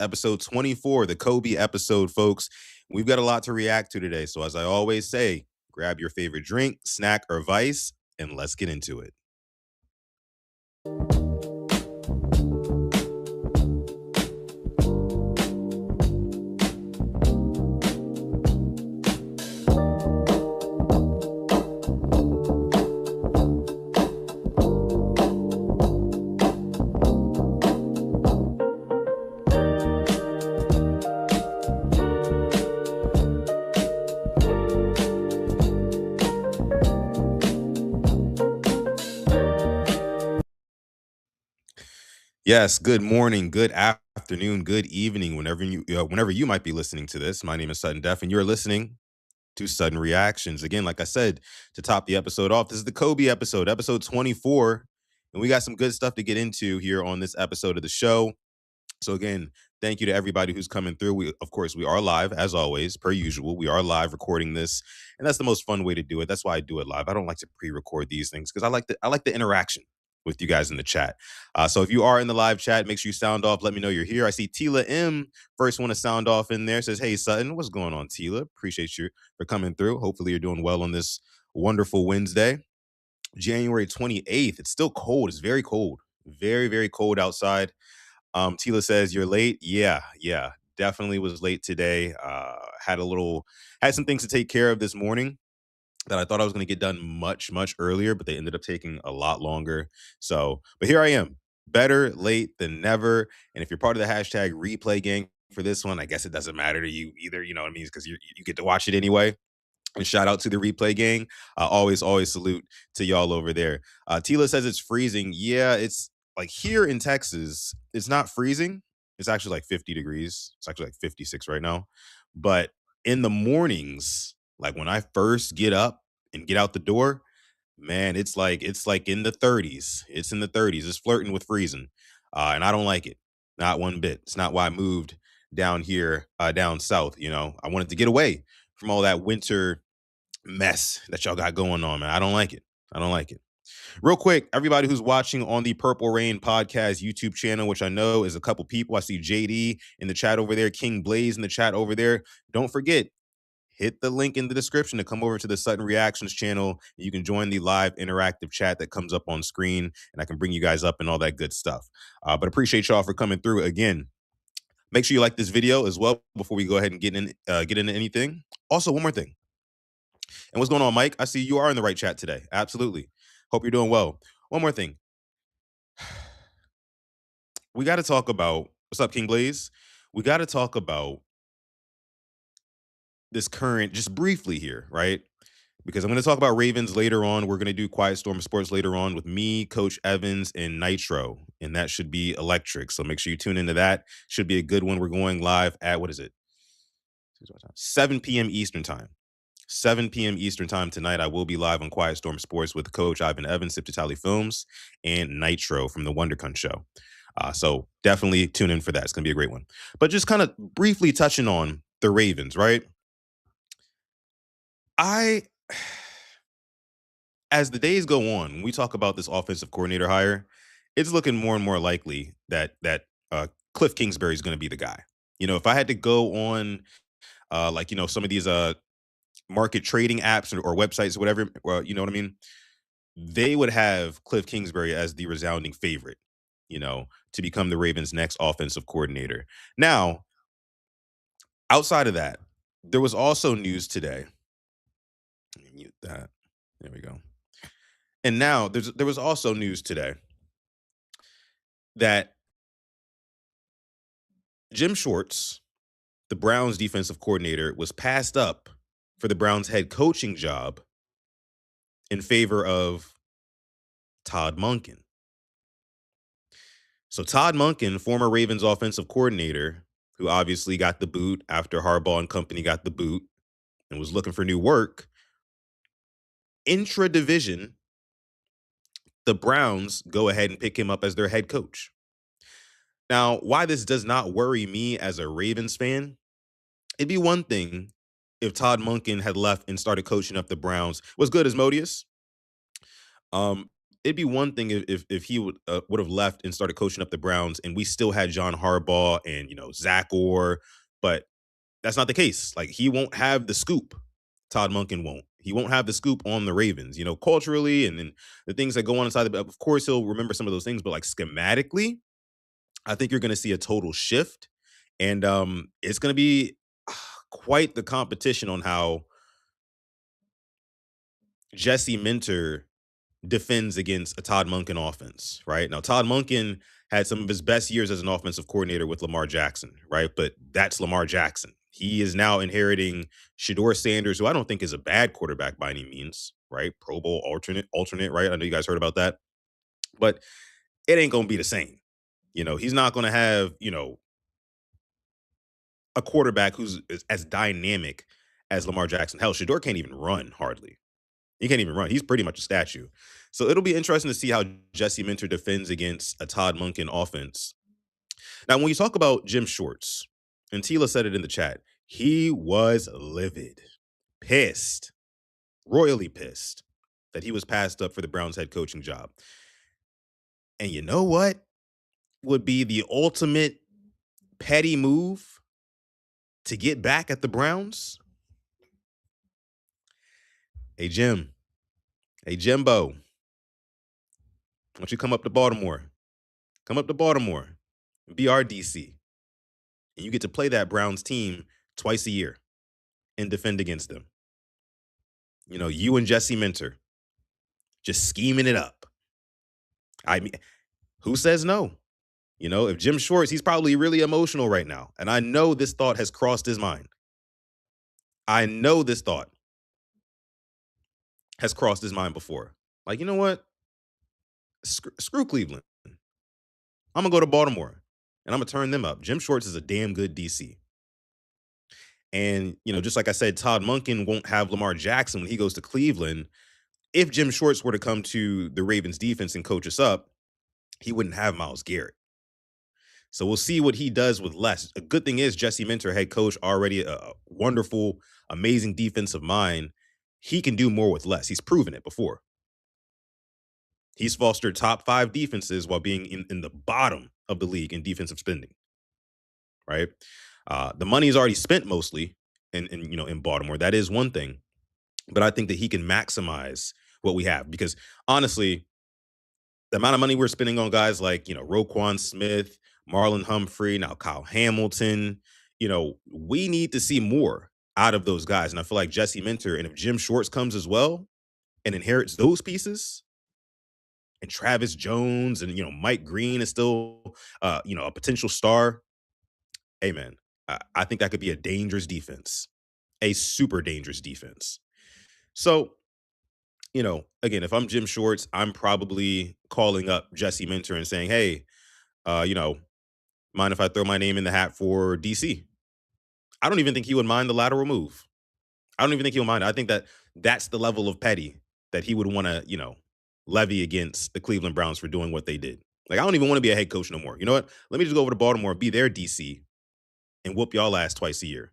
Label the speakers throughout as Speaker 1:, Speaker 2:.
Speaker 1: episode 24, the Kobe episode, folks. We've got a lot to react to today. So, as I always say, grab your favorite drink, snack, or vice, and let's get into it. Yes, good morning, good afternoon, good evening, whenever you might be listening to this. My name is Sutton Def, and you're listening to Sudden Reactions. Again, like I said, to top the episode off, this is the Kobe episode 24, and we got some good stuff to get into here on this episode of the show. So again, thank you to everybody who's coming through. Of course, we are live as always, per usual. We are live recording this, and that's the most fun way to do it. That's why I do it live. I don't like to pre-record these things because I like the interaction with you guys in the chat. So if you are in the live chat, make sure you sound off. Let me know you're here. I see Tila M first one to sound off in there. Says, "Hey Sutton, what's going on, Tila? Appreciate you for coming through. Hopefully you're doing well on this wonderful Wednesday, January 28th. It's still cold. It's very cold, very very cold outside. Tila says you're late. Yeah, definitely was late today. Had some things to take care of this morning that I thought I was going to get done much earlier, but they ended up taking a lot longer. So, but here I am, better late than never. And if you're part of the hashtag replay gang for this one, I guess it doesn't matter to you either. You know what I mean? Because you get to watch it anyway. And shout out to the replay gang. Always salute to y'all over there. Tila says it's freezing. Yeah, it's like here in Texas, it's not freezing. It's actually like 50 degrees. It's actually like 56 right now. But in the mornings, like when I first get up and get out the door, man, it's like in the 30s. It's in the 30s. It's flirting with freezing. And I don't like it. Not one bit. It's not why I moved down here, down south. I wanted to get away from all that winter mess that y'all got going on, man. I don't like it. I don't like it. Real quick, everybody who's watching on the Purple Rain Podcast YouTube channel, which I know is a couple people. I see JD in the chat over there, King Blaze in the chat over there. Don't forget, hit the link in the description to come over to the Sutton Reactions channel. You can join the live interactive chat that comes up on screen, and I can bring you guys up and all that good stuff. But appreciate y'all for coming through again. Make sure you like this video as well before we go ahead and get into anything. Also, one more thing. And what's going on, Mike? I see you are in the right chat today. Absolutely. Hope you're doing well. One more thing. We got to talk about what's up, King Blaze? We got to talk about this current, just briefly here, right? Because I'm going to talk about Ravens later on. We're going to do Quiet Storm Sports later on with me, Coach Evans, and Nitro. And that should be electric. So make sure you tune into that. Should be a good one. We're going live at, what is it? 7 p.m. Eastern time. 7 p.m. Eastern time tonight. I will be live on Quiet Storm Sports with Coach Ivan Evans, Sip to Tally Films, and Nitro from the WonderCon show. So definitely tune in for that. It's going to be a great one. But just kind of briefly touching on the Ravens, right? As the days go on, when we talk about this offensive coordinator hire, it's looking more and more likely that Cliff Kingsbury is going to be the guy. If I had to go on, some of these market trading apps or websites or whatever, you know what I mean? They would have Cliff Kingsbury as the resounding favorite, to become the Ravens' next offensive coordinator. Now, outside of that, there was also news today. Let me mute that. There we go. And now there was also news today that Jim Schwartz, the Browns defensive coordinator, was passed up for the Browns head coaching job in favor of Todd Monken. So Todd Monken, former Ravens offensive coordinator, who obviously got the boot after Harbaugh and company got the boot and was looking for new work, intra-division, the Browns go ahead and pick him up as their head coach. Now, why this does not worry me as a Ravens fan, it'd be one thing if Todd Monken had left and started coaching up the Browns. Was good as Modius. it'd be one thing if he would have left and started coaching up the Browns, and we still had John Harbaugh and Zach Orr, but that's not the case. Like he won't have the scoop. Todd Monken won't. He won't have the scoop on the Ravens, culturally, and then the things that go on inside. Of course, he'll remember some of those things, but like schematically, I think you're going to see a total shift, and it's going to be quite the competition on how Jesse Minter defends against a Todd Monken offense, right? Now, Todd Monken had some of his best years as an offensive coordinator with Lamar Jackson, right? But that's Lamar Jackson. He is now inheriting Shador Sanders, who I don't think is a bad quarterback by any means, right? Pro Bowl alternate, right? I know you guys heard about that, but it ain't gonna be the same. He's not gonna have, a quarterback who's as dynamic as Lamar Jackson. Hell, Shador can't even run hardly. He can't even run. He's pretty much a statue. So it'll be interesting to see how Jesse Minter defends against a Todd Monken offense. Now, when you talk about Jim Shorts, and Tila said it in the chat, he was livid, pissed, royally pissed that he was passed up for the Browns head coaching job. And you know what would be the ultimate petty move to get back at the Browns? Hey, Jim. Hey, Jimbo. Why don't you come up to Baltimore? Come up to Baltimore. Be our DC. And you get to play that Browns team twice a year and defend against them. You and Jesse Minter just scheming it up. I mean, who says no? If Jim Shorts, he's probably really emotional right now. And I know this thought has crossed his mind. I know this thought has crossed his mind before. Like, you know what? Screw Cleveland. I'm going to go to Baltimore and I'm going to turn them up. Jim Shorts is a damn good DC. And, just like I said, Todd Monken won't have Lamar Jackson when he goes to Cleveland. If Jim Shorts were to come to the Ravens defense and coach us up, he wouldn't have Myles Garrett. So we'll see what he does with less. A good thing is Jesse Minter, head coach, already a wonderful, amazing defensive mind. He can do more with less. He's proven it before. He's fostered top 5 defenses while being in the bottom of the league in defensive spending, right? The money is already spent mostly in Baltimore. That is one thing. But I think that he can maximize what we have because honestly, the amount of money we're spending on guys like, Roquan Smith, Marlon Humphrey, now Kyle Hamilton, we need to see more out of those guys. And I feel like Jesse Minter, and if Jim Shorts comes as well and inherits those pieces, and Travis Jones and, Mike Green is still, a potential star. Hey, man, I think that could be a dangerous defense, a super dangerous defense. So, again, if I'm Jim Shorts, I'm probably calling up Jesse Minter and saying, hey, mind if I throw my name in the hat for DC? I don't even think he would mind the lateral move. I don't even think he'll mind. I think that that's the level of petty that he would want to, levy against the Cleveland Browns for doing what they did. Like, I don't even want to be a head coach no more. You know what? Let me just go over to Baltimore, be their DC, and whoop y'all ass twice a year.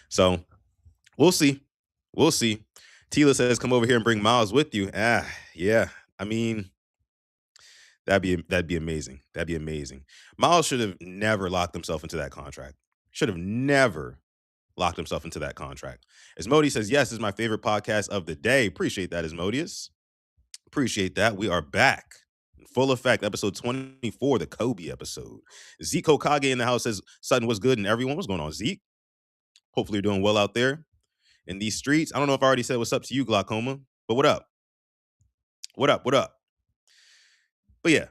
Speaker 1: So we'll see. We'll see. Tila says, come over here and bring Miles with you. Yeah. I mean, that'd be amazing. That'd be amazing. Miles should have never locked himself into that contract. Should have never locked himself into that contract. Asmodeus says, yes, this is my favorite podcast of the day. Appreciate that, Asmodeus. Appreciate that. We are back in full effect. Episode 24, the Kobe episode. Zeke Okage in the house says, Sutton was good and everyone. What's going on, Zeke? Hopefully you're doing well out there in these streets. I don't know if I already said what's up to you, Glaucoma, but what up? What up? What up? But yeah,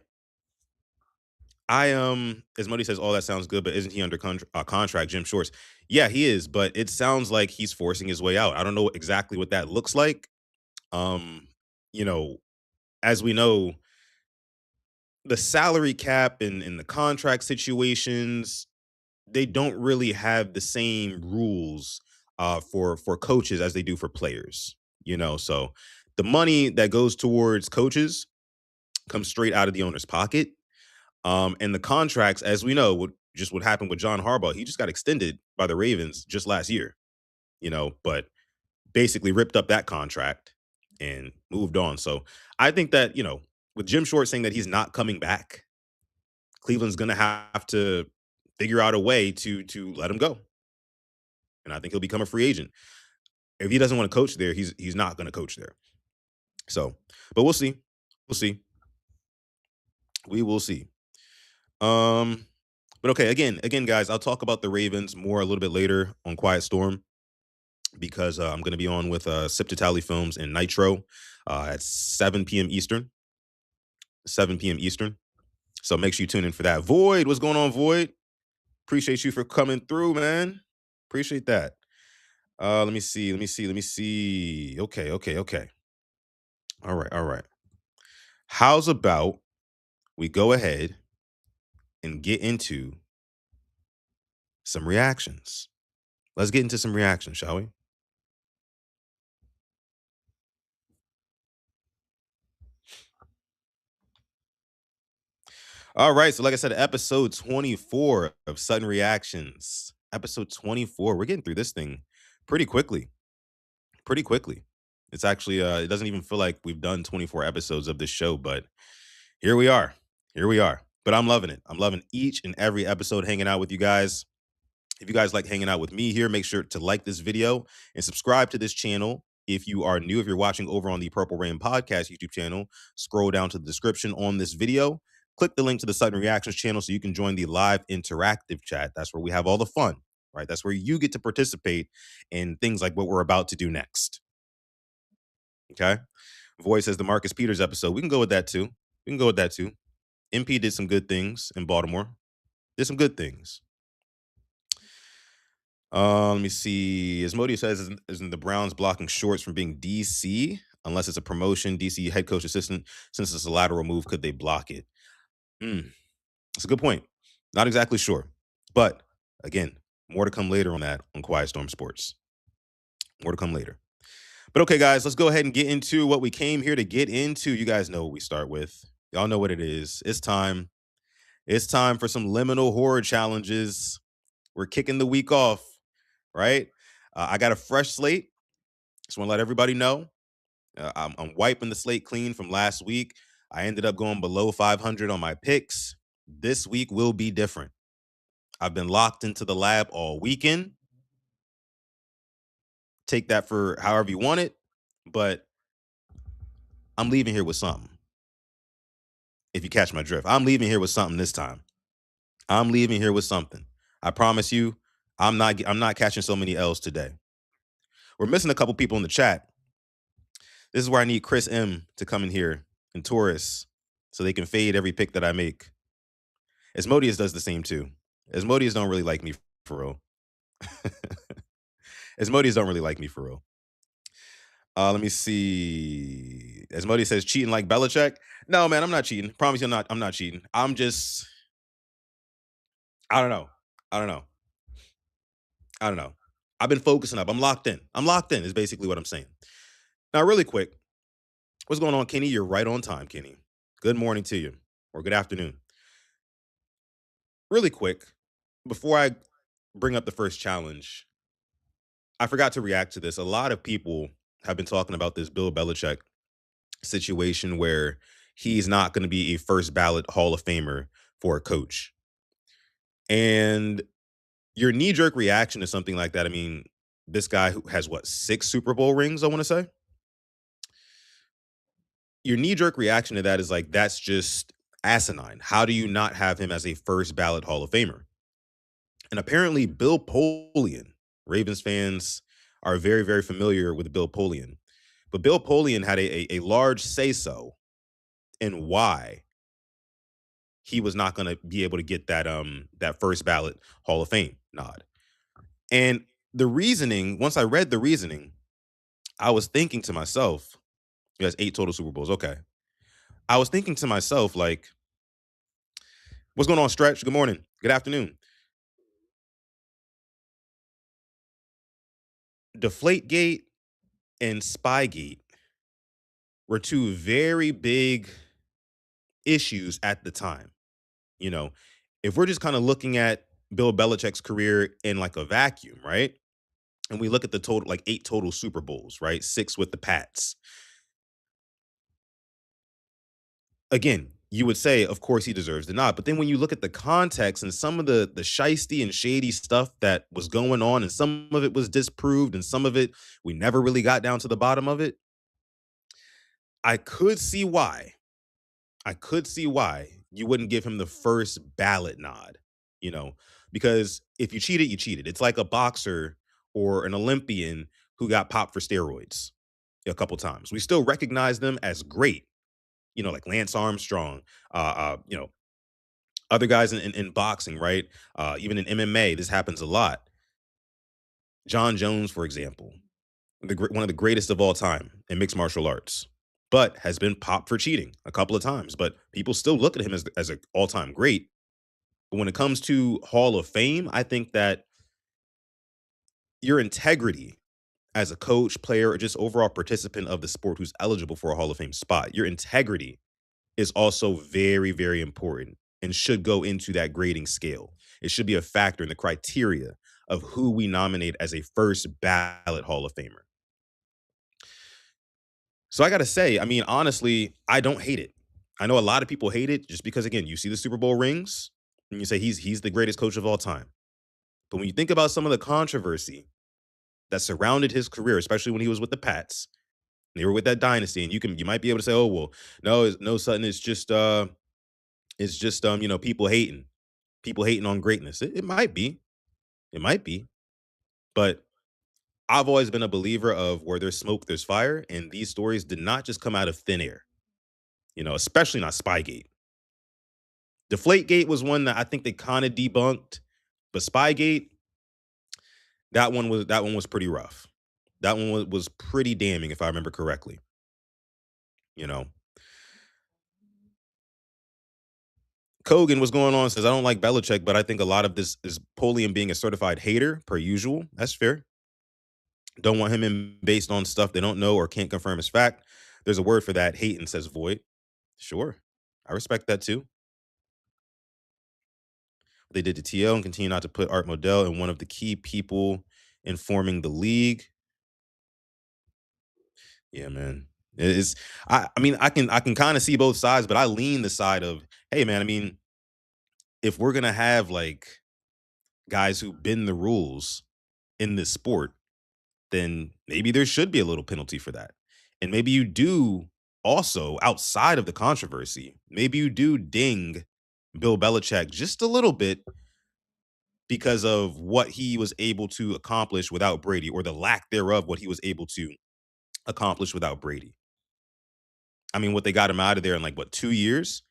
Speaker 1: as Muddy says, all that sounds good, but isn't he under contract, Jim Shorts? Yeah, he is, but it sounds like he's forcing his way out. I don't know exactly what that looks like. You know, as we know, the salary cap and the contract situations, they don't really have the same rules for coaches as they do for players. So the money that goes towards coaches comes straight out of the owner's pocket. And the contracts, as we know, what happened with John Harbaugh. He just got extended by the Ravens just last year, but basically ripped up that contract and moved on. So I think that, with Jim Short saying that he's not coming back, Cleveland's gonna have to figure out a way to let him go. And I think he'll become a free agent. If he doesn't want to coach there, he's not gonna coach there. So, but we'll see. We'll see. We will see. Um, but okay, again, guys, I'll talk about the Ravens more a little bit later on Quiet Storm because I'm going to be on with Sip to Tally Films and Nitro at 7 p.m. Eastern. 7 p.m. Eastern. So make sure you tune in for that. Void, what's going on, Void? Appreciate you for coming through, man. Appreciate that. Let me see. Okay. All right. How's about we go ahead and get into some reactions? Let's get into some reactions, shall we? All right. So, like I said, episode 24 of Sudden Reactions. Episode 24. We're getting through this thing pretty quickly. Pretty quickly. It's actually, it doesn't even feel like we've done 24 episodes of this show, but here we are. Here we are. But I'm loving it. I'm loving each and every episode hanging out with you guys. If you guys like hanging out with me here, make sure to like this video and subscribe to this channel. If you are new, if you're watching over on the Purple Rain Podcast YouTube channel, scroll down to the description on this video. Click the link to the Sudden Reactions channel so you can join the live interactive chat. That's where we have all the fun, right? That's where you get to participate in things like what we're about to do next. Okay. Voice says the Marcus Peters episode. We can go with that too. We can go with that too. MP did some good things in Baltimore. Did some good things. Let me see. Asmodia says, isn't the Browns blocking Shorts from being DC? Unless it's a promotion, DC head coach assistant. Since it's a lateral move, could they block it? That's a good point. Not exactly sure. But again, more to come later on that on Quiet Storm Sports. More to come later. But okay, guys, let's go ahead and get into what we came here to get into. You guys know what we start with. Y'all know what it is. It's time. It's time for some liminal horror challenges. We're kicking the week off, right? I got a fresh slate. Just want to let everybody know. I'm wiping the slate clean from last week. I ended up going below 500 on my picks. This week will be different. I've been locked into the lab all weekend. Take that for however you want it, but I'm leaving here with something. If you catch my drift, I'm leaving here with something this time. I'm leaving here with something. I promise you, I'm not catching so many L's today. We're missing a couple people in the chat. This is where I need Chris M to come in here and Taurus so they can fade every pick that I make. Asmodeus does the same too. Asmodeus don't really like me for real. Asmodeus don't really like me for real. Let me see. Asmodeus says cheating like Belichick. No, man, I'm not cheating. Promise you I'm not cheating. I'm just I don't know. I don't know. I don't know. I've been focusing up. I'm locked in. I'm locked in is basically what I'm saying. Now, really quick, what's going on, Kenny? You're right on time, Kenny. Good morning to you, or good afternoon. Really quick, before I bring up the first challenge, I forgot to react to this. A lot of people have been talking about this Bill Belichick situation where he's not going to be a first ballot Hall of Famer for a coach. And your knee jerk reaction to something like that, I mean, this guy who has what, 6 Super Bowl rings, I want to say? Your knee jerk reaction to that is like, that's just asinine. How do you not have him as a first ballot Hall of Famer? And apparently, Bill Polian, Ravens fans are very, very familiar with Bill Polian. But Bill Polian had a large say so in why he was not going to be able to get that first ballot Hall of Fame nod. And the reasoning, once I read the reasoning, I was thinking to myself, he has 8 total Super Bowls. Okay. I was thinking to myself, like, what's going on, Stretch? Good morning. Good afternoon. Deflategate and Spygate were 2 very big issues at the time. You know, if we're just kind of looking at Bill Belichick's career in like a vacuum, right? And we look at the total, like 8 total Super Bowls, right? 6 with the Pats. again, you would say, of course, he deserves the nod. But then when you look at the context and some of the shisty and shady stuff that was going on, and some of it was disproved, and some of it we never really got down to the bottom of it, I could see why. I could see why you wouldn't give him the first ballot nod, you know, because if you cheated, you cheated. It's like a boxer or an Olympian who got popped for steroids a couple times. We still recognize them as great, like Lance Armstrong, other guys in boxing, right? Even in MMA, this happens a lot. John Jones, for example, one of the greatest of all time in mixed martial arts, but has been popped for cheating a couple of times. But people still look at him as an all time great. But when it comes to Hall of Fame, I think that your integrity as a coach, player, or just overall participant of the sport who's eligible for a Hall of Fame spot, your integrity is also very, very important and should go into that grading scale. It should be a factor in the criteria of who we nominate as a first ballot Hall of Famer. So I got to say, I mean, honestly, I don't hate it. I know a lot of people hate it just because, again, you see the Super Bowl rings and you say he's the greatest coach of all time. But when you think about some of the controversy that surrounded his career, especially when he was with the Pats, they were with that dynasty, and you might be able to say, oh well, no, Sutton, it's just people hating on greatness. It might be, but I've always been a believer of where there's smoke, there's fire, and these stories did not just come out of thin air. Especially not Spygate. Deflategate was one that I think they kind of debunked, but Spygate, that one was pretty rough. That one was pretty damning, if I remember correctly. You know, Kogan, what's going on? Says I don't like Belichick, but I think a lot of this is Polian being a certified hater, per usual. That's fair. Don't want him in based on stuff they don't know or can't confirm as fact. There's a word for that. Hating, says Void. Sure, I respect that too. They did to TL and continue not to put Art Modell in one of the key people informing the league. Yeah, man. It's I mean I can kind of see both sides, but I lean the side of, hey man, I mean, if we're gonna have like guys who bend the rules in this sport, then maybe there should be a little penalty for that. And maybe you do also, outside of the controversy, maybe you do ding Bill Belichick just a little bit because of what he was able to accomplish without Brady, or the lack thereof what he was able to accomplish without Brady. I mean, what they got him out of there in like what 2 years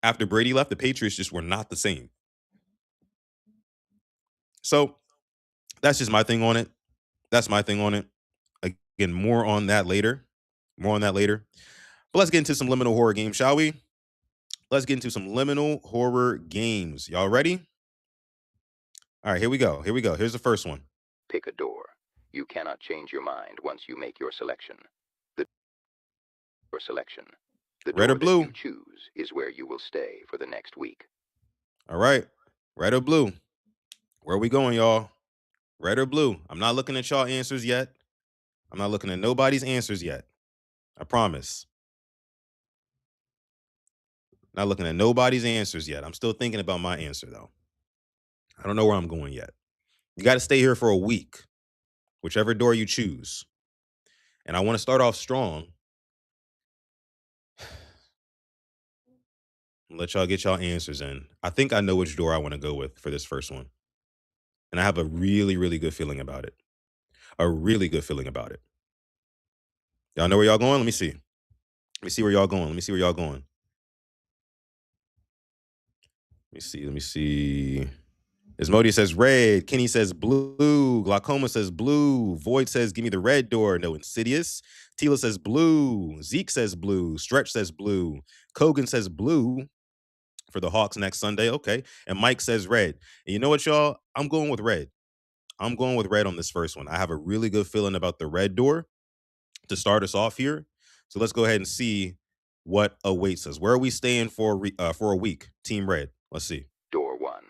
Speaker 1: after Brady left, the Patriots just were not the same. So that's just my thing on it. That's my thing on it. Again, more on that later. More on that later. But let's get into some liminal horror games, shall we? Let's get into some liminal horror games. Y'all ready? All right, here we go. Here we go. Here's the first one.
Speaker 2: Pick a door. You cannot change your mind once you make your selection. The
Speaker 1: Red
Speaker 2: door
Speaker 1: or blue?
Speaker 2: that you choose is where you will stay for the next week.
Speaker 1: All right. Red or blue? Where are we going, y'all? Red or blue? I'm not looking at y'all answers yet. I'm not looking at nobody's answers yet. I promise. Not looking at nobody's answers yet. I'm still thinking about my answer, though. I don't know where I'm going yet. You got to stay here for a week, whichever door you choose. And I want to start off strong. Let y'all get y'all answers in. I think I know which door I want to go with for this first one. And I have a really, really good feeling about it. A really good feeling about it. Y'all know where y'all going? Let me see. Let me see where y'all going. Let me see where y'all going. Let me see. Let me see. Asmodia says red. Kenny says blue. Glaucoma says blue. Void says give me the red door. No, Insidious. Tila says blue. Zeke says blue. Stretch says blue. Kogan says blue for the Hawks next Sunday. Okay. And Mike says red. And you know what, y'all? I'm going with red. I'm going with red on this first one. I have a really good feeling about the red door to start us off here. So let's go ahead and see what awaits us. Where are we staying for a week? Team Red. Let's see.
Speaker 2: Door 1.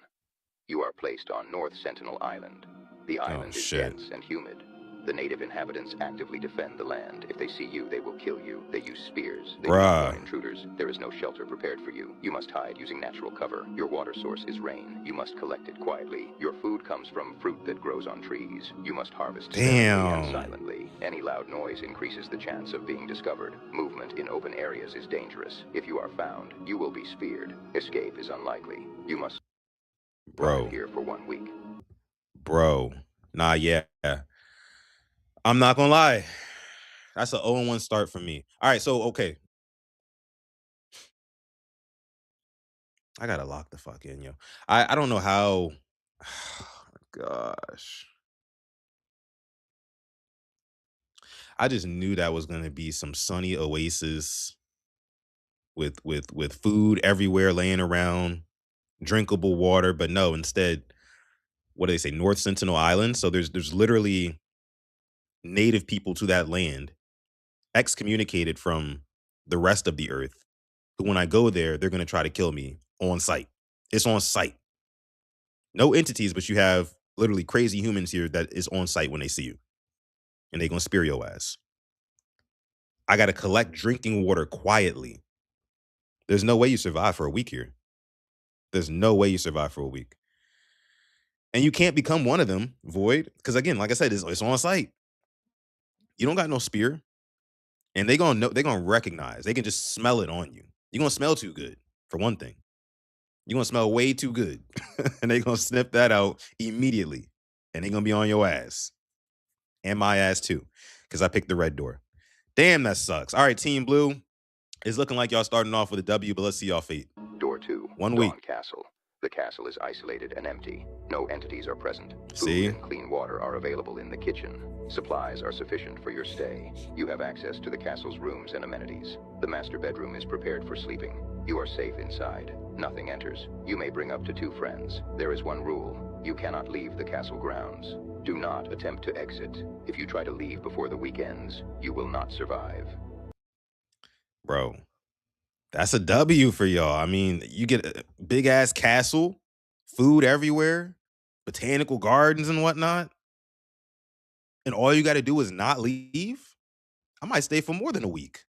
Speaker 2: You are placed on North Sentinel Island. The island is
Speaker 1: shit.
Speaker 2: dense and humid. The native inhabitants actively defend the land. If they see you, they will kill you. They use spears. They do not
Speaker 1: Bruh.
Speaker 2: warn intruders. There is no shelter prepared for you. You must hide using natural cover. Your water source is rain. You must collect it quietly. Your food comes from fruit that grows on trees. You must harvest sparingly and
Speaker 1: Damn.
Speaker 2: silently. Any loud noise increases the chance of being discovered. Movement in open areas is dangerous. If you are found, you will be speared. Escape is unlikely. You must survive
Speaker 1: Bro.
Speaker 2: here for 1 week.
Speaker 1: Bro. Nah, yeah. I'm not gonna lie. That's an 0-1 start for me. All right, so okay. I gotta lock the fuck in, yo. I don't know how. Oh my gosh. I just knew that was gonna be some sunny oasis with food everywhere laying around, drinkable water, but no, instead, what do they say? North Sentinel Island. So there's literally native people to that land, excommunicated from the rest of the earth, who when I go there, they're gonna try to kill me on site. It's on site. No entities, but you have literally crazy humans here that is on site when they see you. And they gonna spear your ass. I gotta collect drinking water quietly. There's no way you survive for a week here. There's no way you survive for a week. And you can't become one of them, Void. Because again, like I said, it's on site. You don't got no spear. And they gonna know, they gonna recognize. They can just smell it on you. You're gonna smell too good, for one thing. You're gonna smell way too good. And they gonna sniff that out immediately. And they gonna be on your ass. And my ass too. Because I picked the red door. Damn, that sucks. All right, Team Blue. It's looking like y'all starting off with a W, but let's see y'all fate.
Speaker 2: Door 2,
Speaker 1: 1 week.
Speaker 2: Dawn Castle. The castle is isolated and empty. No entities are present.
Speaker 1: See?
Speaker 2: Food and clean water are available in the kitchen. Supplies are sufficient for your stay. You have access to the castle's rooms and amenities. The master bedroom is prepared for sleeping. You are safe inside. Nothing enters. You may bring up to 2 friends. There is one rule. You cannot leave the castle grounds. Do not attempt to exit. If you try to leave before the week ends, you will not survive.
Speaker 1: Bro, that's a W for y'all. I mean, you get a big ass castle, food everywhere, botanical gardens and whatnot. And all you got to do is not leave. I might stay for more than a week.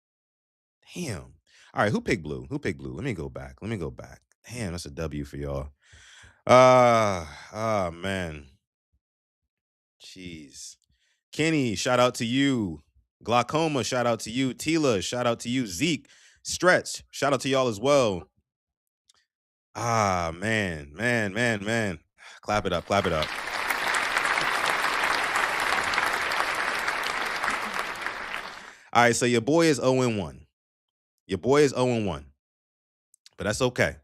Speaker 1: Damn. All right, who picked blue? Who picked blue? Let me go back. Let me go back. Damn, that's a W for y'all. Man. Jeez. Kenny, shout out to you. Glaucoma, shout out to you. Tila, shout out to you. Zeke, Stretch, shout out to y'all as well. Man. Clap it up, clap it up. All right, so your boy is 0-1. Your boy is 0-1. But that's okay.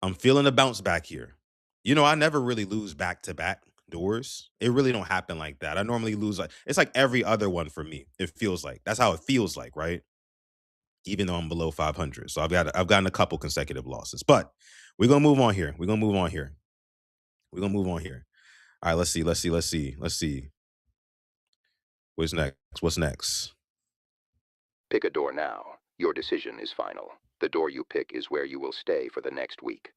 Speaker 1: I'm feeling a bounce back here. You know, I never really lose back-to-back doors. It really don't happen like that. I normally lose like it's like every other one for me. It feels like. That's how it feels like, right? Even though I'm below 500. So I've gotten a couple consecutive losses. But we're gonna move on here. We're gonna move on here. We're gonna move on here. All right, let's see. What's next? What's next?
Speaker 2: Pick a door now. Your decision is final. The door you pick is where you will stay for the next week.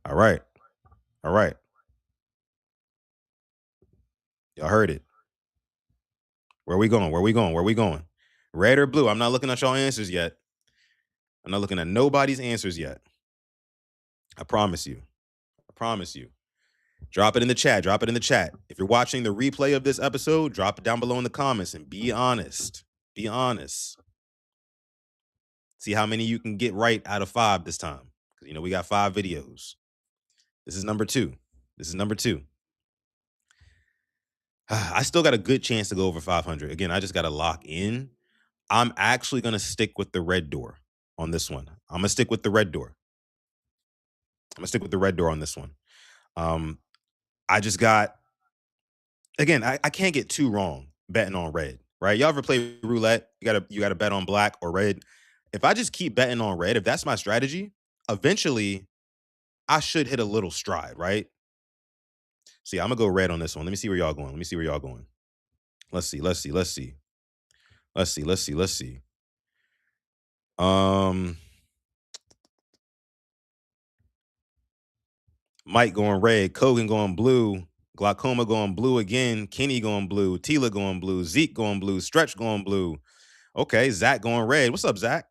Speaker 1: All right. All right. Y'all heard it. Where we going? Where we going? Where we going? Red or blue? I'm not looking at y'all answers yet. I'm not looking at nobody's answers yet. I promise you. I promise you. Drop it in the chat. Drop it in the chat. If you're watching the replay of this episode, drop it down below in the comments and be honest. Be honest. See how many you can get right out of 5 this time. Because, you know, we got 5 videos. This is number 2. This is number 2. I still got a good chance to go over 500. Again, I just got to lock in. I'm actually going to stick with the red door on this one. I'm going to stick with the red door. I'm going to stick with the red door on this one. I just got, again, I can't get too wrong betting on red, right? Y'all ever play roulette? You gotta bet on black or red. If I just keep betting on red, if that's my strategy, eventually I should hit a little stride, right? See, I'm gonna go red on this one. Let me see where y'all going. Let me see where y'all going. Let's see. Um, Mike going red, Kogan going blue, Glaucoma going blue again. Kenny going blue. Tila going blue. Zeke going blue. Stretch going blue. Okay, Zach going red. What's up, Zach?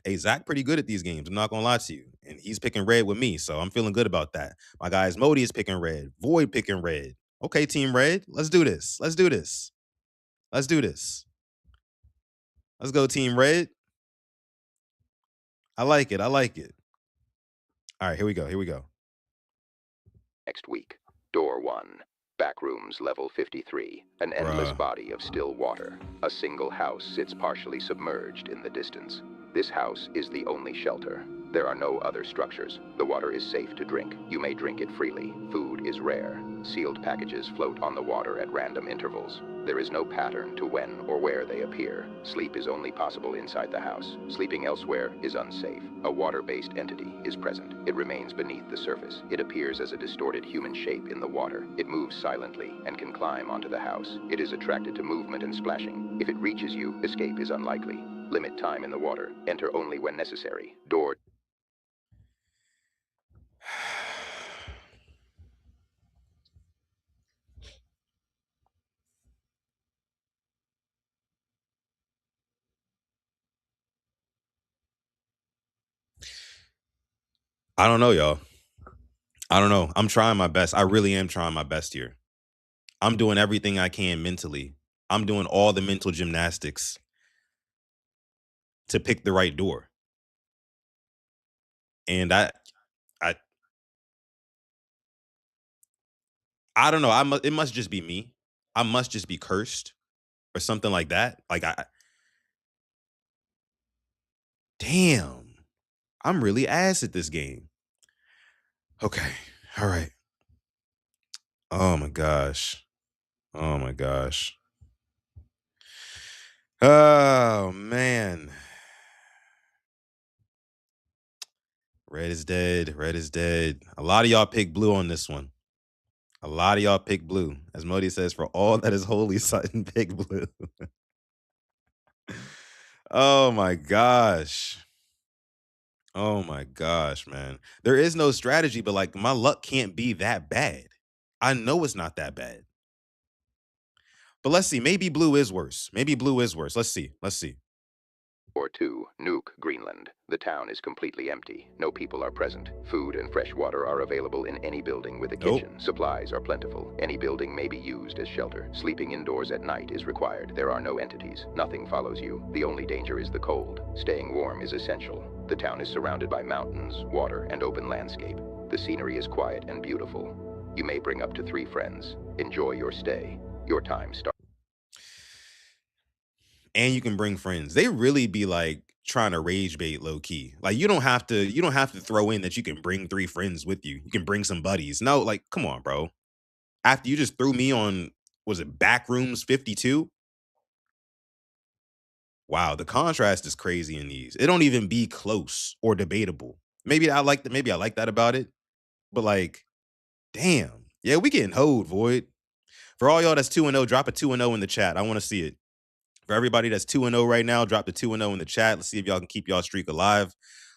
Speaker 1: Hey, Zach, pretty good at these games. I'm not gonna lie to you. And he's picking red with me, so I'm feeling good about that. My guys, Modi is picking red. Void picking red. Okay, Team Red, let's do this. Let's do this. Let's do this. Let's go, Team Red. I like it. I like it. All right, here we go. Here we go.
Speaker 2: Next week. Door 1. Backrooms level 53. An endless
Speaker 1: Bruh.
Speaker 2: body of still water. A single house sits partially submerged in the distance. This house is the only shelter. There are no other structures. The water is safe to drink. You may drink it freely. Food is rare. Sealed packages float on the water at random intervals. There is no pattern to when or where they appear. Sleep is only possible inside the house. Sleeping elsewhere is unsafe. A water-based entity is present. It remains beneath the surface. It appears as a distorted human shape in the water. It moves silently and can climb onto the house. It is attracted to movement and splashing. If it reaches you, escape is unlikely. Limit time in the water. Enter only when necessary. Door.
Speaker 1: I don't know, y'all. I don't know. I'm trying my best. I really am trying my best here. I'm doing everything I can mentally. I'm doing all the mental gymnastics to pick the right door. And I I don't know. It must just be me. I must just be cursed or something like that. Like damn. I'm really ass at this game. Okay. All right. Oh my gosh. Oh my gosh. Oh man. Red is dead. Red is dead. A lot of y'all pick blue on this one. A lot of y'all pick blue. As Modi says, for all that is holy, Sutton pick blue. Oh my gosh. Oh my gosh, man. There is no strategy, but like my luck can't be that bad. I know it's not that bad. But let's see. Maybe blue is worse. Maybe blue is worse. Let's see. Let's see.
Speaker 2: Or 2. Nuke, Greenland. The town is completely empty. No people are present. Food and fresh water are available in any building with a
Speaker 1: Nope.
Speaker 2: kitchen. Supplies are plentiful. Any building may be used as shelter. Sleeping indoors at night is required. There are no entities. Nothing follows you. The only danger is the cold. Staying warm is essential. The town is surrounded by mountains, water, and open landscape. The scenery is quiet and beautiful. You may bring up to 3 friends. Enjoy your stay. Your time starts.
Speaker 1: And you can bring friends. They really be like trying to rage bait low key. Like you don't have to throw in that you can bring 3 friends with you. You can bring some buddies. No, like come on, bro. After you just threw me on, was it Backrooms 52? Wow, the contrast is crazy in these. It don't even be close or debatable. Maybe I like that about it. But like, damn. Yeah, we getting hoed, Void. For all y'all that's 2-0, drop a 2-0 in the chat. I want to see it. For everybody that's 2-0 right now, drop the 2-0 in the chat. Let's see if y'all can keep y'all streak alive.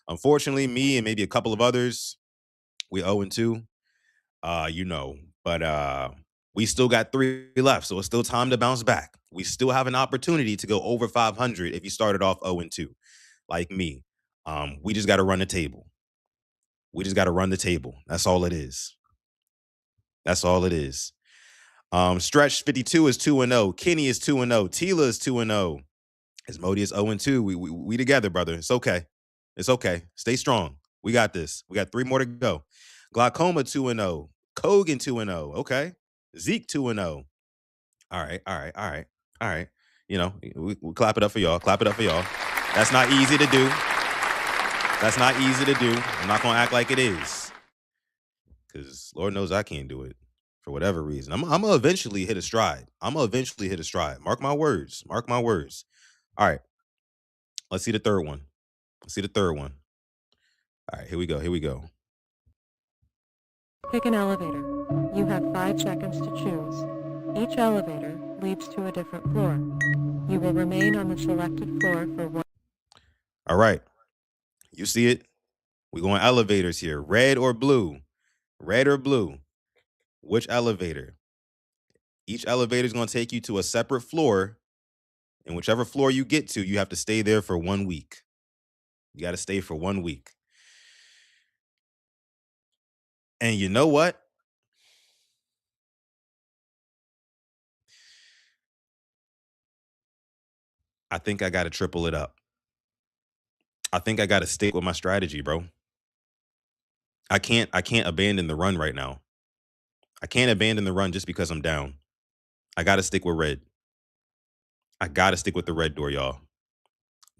Speaker 1: Unfortunately, me and maybe a couple of others, we 0-2. But we still got 3 left, so it's still time to bounce back. We still have an opportunity to go over 500 if you started off 0-2, like me. We just got to run the table. We just got to run the table. That's all it is. That's all it is. Stretch 52 is 2-0. Kenny is 2-0. Tila is 2-0. As Modi is 0-2. We together, brother. It's okay. It's okay. Stay strong. We got this. We got 3 more to go. Glaucoma 2-0. Kogan 2-0. Okay. Zeke 2-0. All right. All right. All right. All right. We clap it up for y'all. Clap it up for y'all. That's not easy to do. That's not easy to do. I'm not gonna act like it is. Because Lord knows I can't do it for whatever reason. I'm gonna eventually hit a stride. Mark my words. Mark my words. All right. Let's see the third one. All right, here we go. Here we go.
Speaker 3: Pick an elevator. You have 5 seconds to choose. Each elevator leads to a different floor. You will remain on the selected floor for 1.
Speaker 1: All right. You see it? We going elevators here. Red or blue? Red or blue? Which elevator? Each elevator is going to take you to a separate floor, and whichever floor you get to, you have to stay there for 1 week. You got to stay for 1 week. And you know what? I think I got to triple it up. I think I got to stick with my strategy, bro. I can't abandon the run right now. I can't abandon the run just because I'm down. I got to stick with red. I got to stick with the red door, y'all.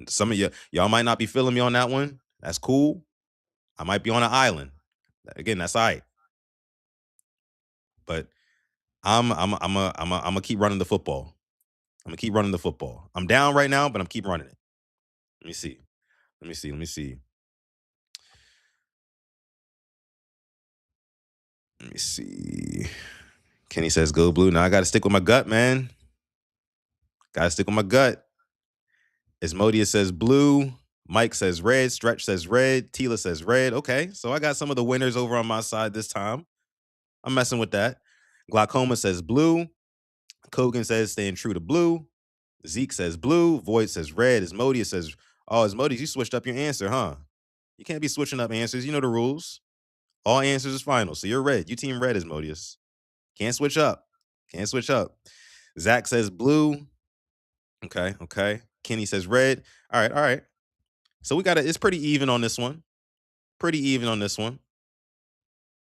Speaker 1: Some of y'all might not be feeling me on that one. That's cool. I might be on an island. Again, that's all right. But I'm gonna keep running the football. I'm gonna keep running the football. I'm down right now, but I'm keep running it. Let me see. Let me see. Let me see. Let me see. Kenny says go blue. Now I gotta stick with my gut, man. Gotta stick with my gut. Asmodeus says blue. Mike says red. Stretch says red. Tila says red. Okay, so I got some of the winners over on my side this time. I'm messing with that. Glaucoma says blue. Kogan says staying true to blue. Zeke says blue. Void says red. Asmodeus says, oh, Asmodeus, you switched up your answer, huh? You can't be switching up answers. You know the rules. All answers is final. So you're red. You team red, Asmodeus. Can't switch up. Can't switch up. Zach says blue. Okay, okay. Kenny says red. All right, all right. So it's pretty even on this one. Pretty even on this one.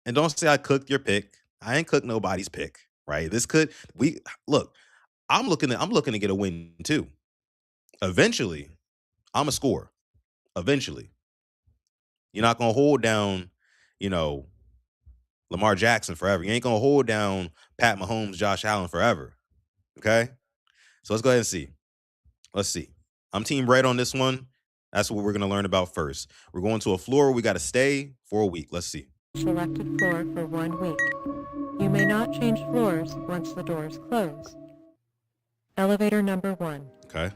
Speaker 1: And don't say I cooked your pick. I ain't cooked nobody's pick, right? I'm looking to get a win too. Eventually, I'm a score. Eventually. You're not gonna hold down, you know, Lamar Jackson forever. You ain't gonna hold down Pat Mahomes, Josh Allen forever. Okay? So let's go ahead and see. Let's see. I'm team red on this one. That's what we're gonna learn about first. We're going to a floor where we gotta stay for a week. Let's see.
Speaker 3: Selected floor for 1 week. You may not change floors once the doors close. Elevator number 1.
Speaker 1: Okay.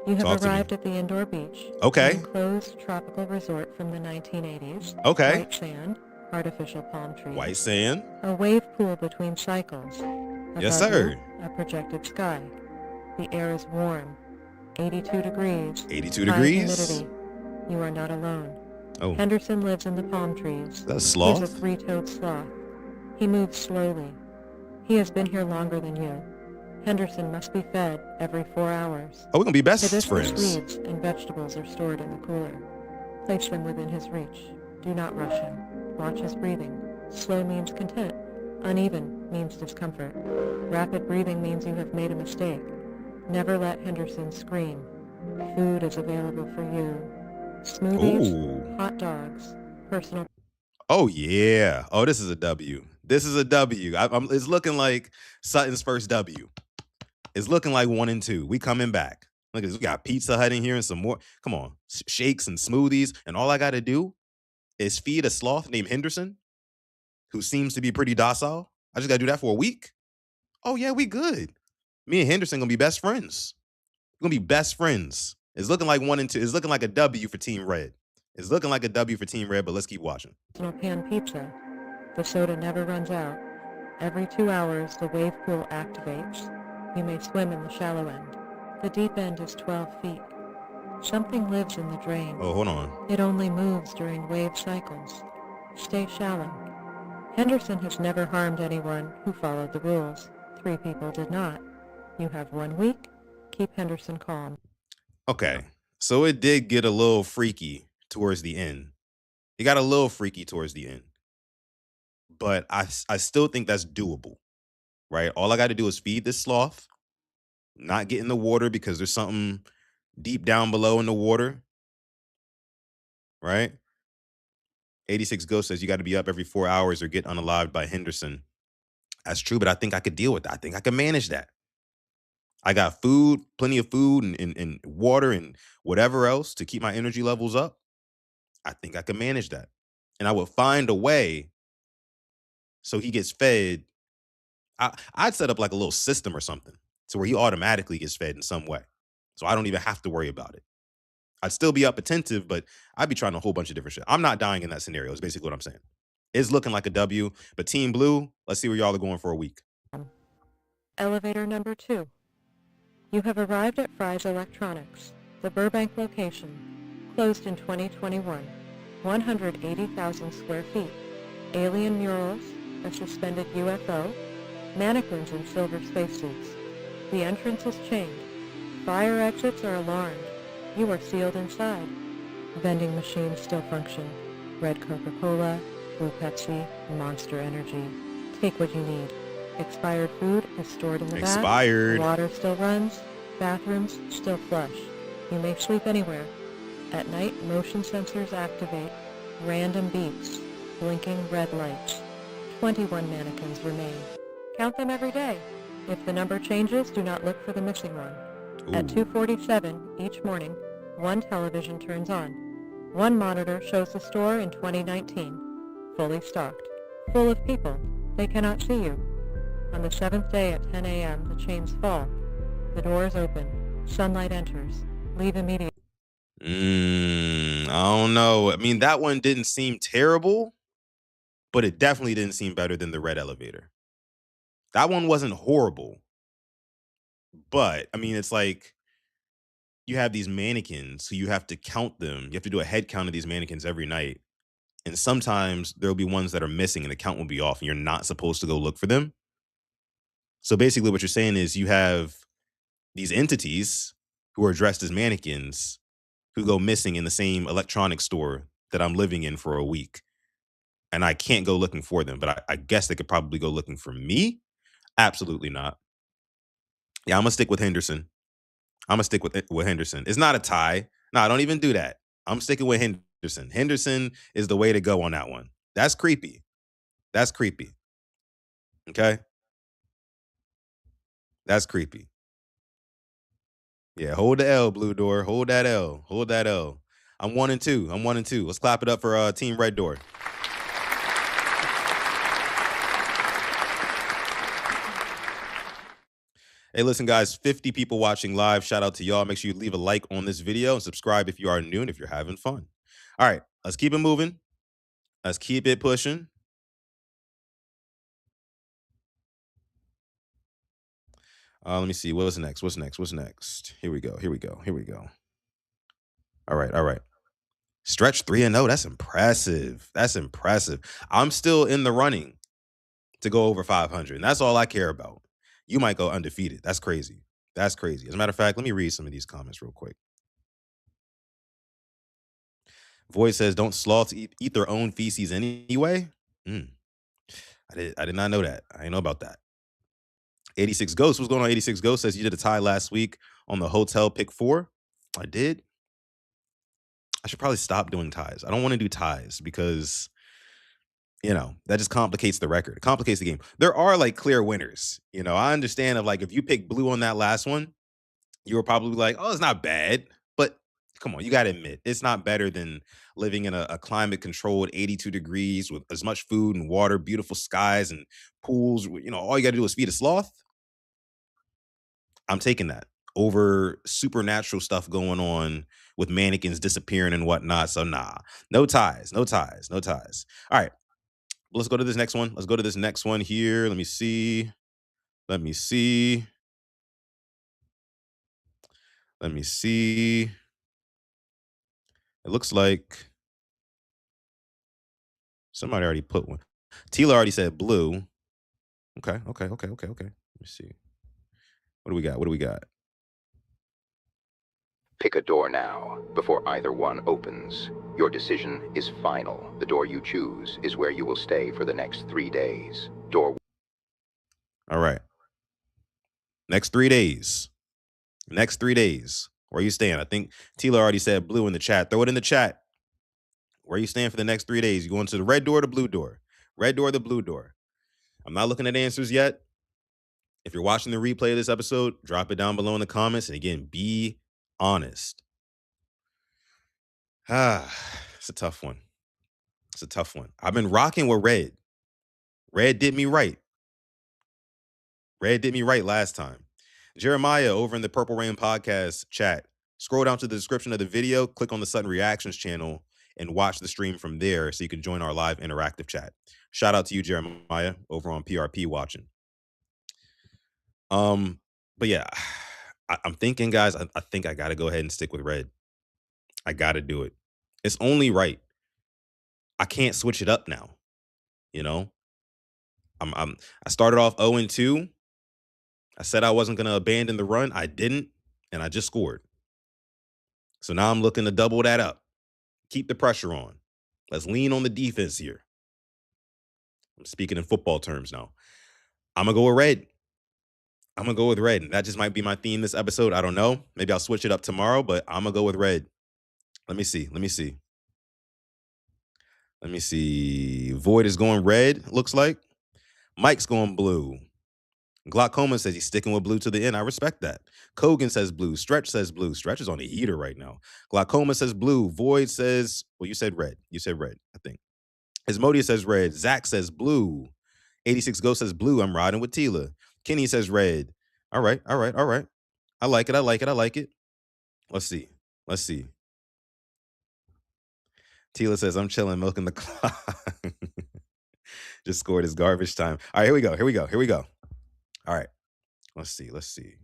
Speaker 3: You have
Speaker 1: Talk to me.
Speaker 3: arrived at the indoor beach.
Speaker 1: Okay.
Speaker 3: An enclosed tropical resort from the 1980s.
Speaker 1: Okay.
Speaker 3: White sand, artificial palm trees.
Speaker 1: White sand.
Speaker 3: A wave pool between cycles.
Speaker 1: Yes,
Speaker 3: Above
Speaker 1: sir.
Speaker 3: you, a projected sky. The air is warm. 82 degrees.
Speaker 1: 82
Speaker 3: High
Speaker 1: degrees.
Speaker 3: humidity. You are not alone.
Speaker 1: Oh.
Speaker 3: Henderson lives in the palm trees.
Speaker 1: That's a sloth.
Speaker 3: He's a 3-toed sloth. He moves slowly. He has been here longer than you. Henderson must be fed every 4 hours.
Speaker 1: Oh, we're gonna be best
Speaker 3: Hibiscus
Speaker 1: friends.
Speaker 3: leaves and vegetables are stored in the cooler. Place them within his reach. Do not rush him. Watch his breathing. Slow means content. Uneven means discomfort. Rapid breathing means you have made a mistake. Never let Henderson scream. Food is available for you. Smoothies,
Speaker 1: Ooh.
Speaker 3: hot dogs, personal...
Speaker 1: Oh yeah. Oh, this is a W. This is a W. It's looking like Sutton's first W. It's looking like 1 and 2. We coming back. Look at this. We got Pizza Hut in here and some more. Come on. Shakes and smoothies. And all I got to do is feed a sloth named Henderson, who seems to be pretty docile. I just got to do that for a week. Oh, yeah, we good. Me and Henderson going to be best friends. We're going to be best friends. It's looking like 1 and 2. It's looking like a W for Team Red. It's looking like a W for Team Red, but let's keep watching.
Speaker 3: pan pizza. The soda never runs out. Every 2 hours, the wave pool activates. You may swim in the shallow end. The deep end is 12 feet. Something lives in the drain.
Speaker 1: Oh, hold on.
Speaker 3: It only moves during wave cycles. Stay shallow. Henderson has never harmed anyone who followed the rules. 3 people did not. You have 1 week. Keep Henderson calm.
Speaker 1: Okay. So it did get a little freaky towards the end. It got a little freaky towards the end. But I still think that's doable, right? All I got to do is feed this sloth, not get in the water because there's something deep down below in the water, right? 86 Ghost says you got to be up every 4 hours or get unalived by Henderson. That's true, but I think I could deal with that. I think I can manage that. I got food, plenty of food and water and whatever else to keep my energy levels up. I think I can manage that. And I would find a way so he gets fed. I'd set up like a little system or something to where he automatically gets fed in some way. So I don't even have to worry about it. I'd still be up attentive, but I'd be trying a whole bunch of different shit. I'm not dying in that scenario is basically what I'm saying. It's looking like a W. But Team Blue, let's see where y'all are going for a week.
Speaker 3: Elevator number 2. You have arrived at Fry's Electronics, the Burbank location, closed in 2021, 180,000 square feet, alien murals, a suspended UFO, mannequins in silver spacesuits. The entrance is chained. Fire exits are alarmed. You are sealed inside. Vending machines still function. Red Coca-Cola, blue Pepsi, Monster Energy. Take what you need. Expired food is stored in the back.
Speaker 1: Expired.
Speaker 3: Water still runs. Bathrooms still flush. You may sleep anywhere. At night, motion sensors activate. Random beeps. Blinking red lights. 21 mannequins remain. Count them every day. If the number changes, do not look for the missing one.
Speaker 1: Ooh.
Speaker 3: At 2:47 each morning, one television turns on. One monitor shows the store in 2019, fully stocked, full of people. They cannot see you. On the 7th day at 10 a.m., the chains fall. The doors open. Sunlight enters. Leave immediately.
Speaker 1: I don't know. I mean, that one didn't seem terrible, but it definitely didn't seem better than the red elevator. That one wasn't horrible, but I mean, it's like you have these mannequins, so you have to count them. You have to do a head count of these mannequins every night. And sometimes there'll be ones that are missing and the count will be off and you're not supposed to go look for them. So basically what you're saying is you have these entities who are dressed as mannequins who go missing in the same electronics store that I'm living in for a week. And I can't go looking for them, but I guess they could probably go looking for me. Absolutely not. Yeah, I'm gonna stick with Henderson. I'm gonna stick with Henderson. It's not a tie. No, don't even do that. I'm sticking with Henderson. Henderson is the way to go on that one. That's creepy. That's creepy. Okay? That's creepy. Yeah, hold the L, Blue Door. Hold that L. Hold that L. I'm 1-2. I'm 1-2. Let's clap it up for Team Red Door. Hey, listen, guys, 50 people watching live. Shout out to y'all. Make sure you leave a like on this video and subscribe if you are new and if you're having fun. All right, let's keep it moving. Let's keep it pushing. Let me see. What's next? What's next? What's next? Here we go. Here we go. Here we go. All right. All right. Stretch 3-0. That's impressive. That's impressive. I'm still in the running to go over 500. And that's all I care about. You might go undefeated. That's crazy. That's crazy. As a matter of fact, let me read some of these comments real quick. Void says, don't sloths eat their own feces anyway? I did not know that. I didn't know about that. 86 Ghost. What's going on? 86 Ghost says you did a tie last week on the hotel pick 4. I did. I should probably stop doing ties. I don't want to do ties because, you know, that just complicates the record. It complicates the game. There are like clear winners. You know, I understand if like if you pick blue on that last one, you were probably like, oh, it's not bad. But come on, you got to admit, it's not better than living in a climate controlled 82 degrees with as much food and water, beautiful skies and pools. You know, all you got to do is feed a sloth. I'm taking that over supernatural stuff going on with mannequins disappearing and whatnot. So nah, no ties, no ties, no ties. All right, let's go to this next one. Let's go to this next one here. Let me see. Let me see. Let me see. It looks like somebody already put one. Tila already said blue. Okay. Let me see. What do we got? What do we got?
Speaker 2: Pick a door now, before either one opens. Your decision is final. The door you choose is where you will stay for the next 3 days. Door.
Speaker 1: All right. Next 3 days. Next 3 days. Where you staying? I think Tila already said blue in the chat. Throw it in the chat. Where you staying for the next 3 days? You going to the red door or the blue door? Red door or the blue door? I'm not looking at answers yet. If you're watching the replay of this episode, drop it down below in the comments. And again, be honest. It's a tough one. It's a tough one. I've been rocking with red. Red did me right. Red did me right last time. Jeremiah over in the Purple Rain podcast chat. Scroll down to the description of the video, click on the Sutton Reactions channel, and watch the stream from there so you can join our live interactive chat. Shout out to you, Jeremiah, over on PRP watching. But yeah, I'm thinking, guys, I think I got to go ahead and stick with red. I got to do it. It's only right. I can't switch it up now. You know, I started off 0-2. I said I wasn't going to abandon the run. I didn't, and I just scored. So now I'm looking to double that up. Keep the pressure on. Let's lean on the defense here. I'm speaking in football terms now. I'm going to go with red. I'm going to go with red. And that just might be my theme this episode. I don't know. Maybe I'll switch it up tomorrow, but I'm going to go with red. Let me see. Void is going red, looks like. Mike's going blue. Glaucoma says he's sticking with blue to the end. I respect that. Kogan says blue. Stretch says blue. Stretch is on the heater right now. Glaucoma says blue. Void says, well, you said red. You said red, I think. Asmodia says red. Zach says blue. 86 Ghost says blue. I'm riding with Tila. Kenny says red. All right. I like it. Let's see. Tila says, I'm chilling, milking the clock. Just scored his garbage time. All right, here we go. All right, let's see.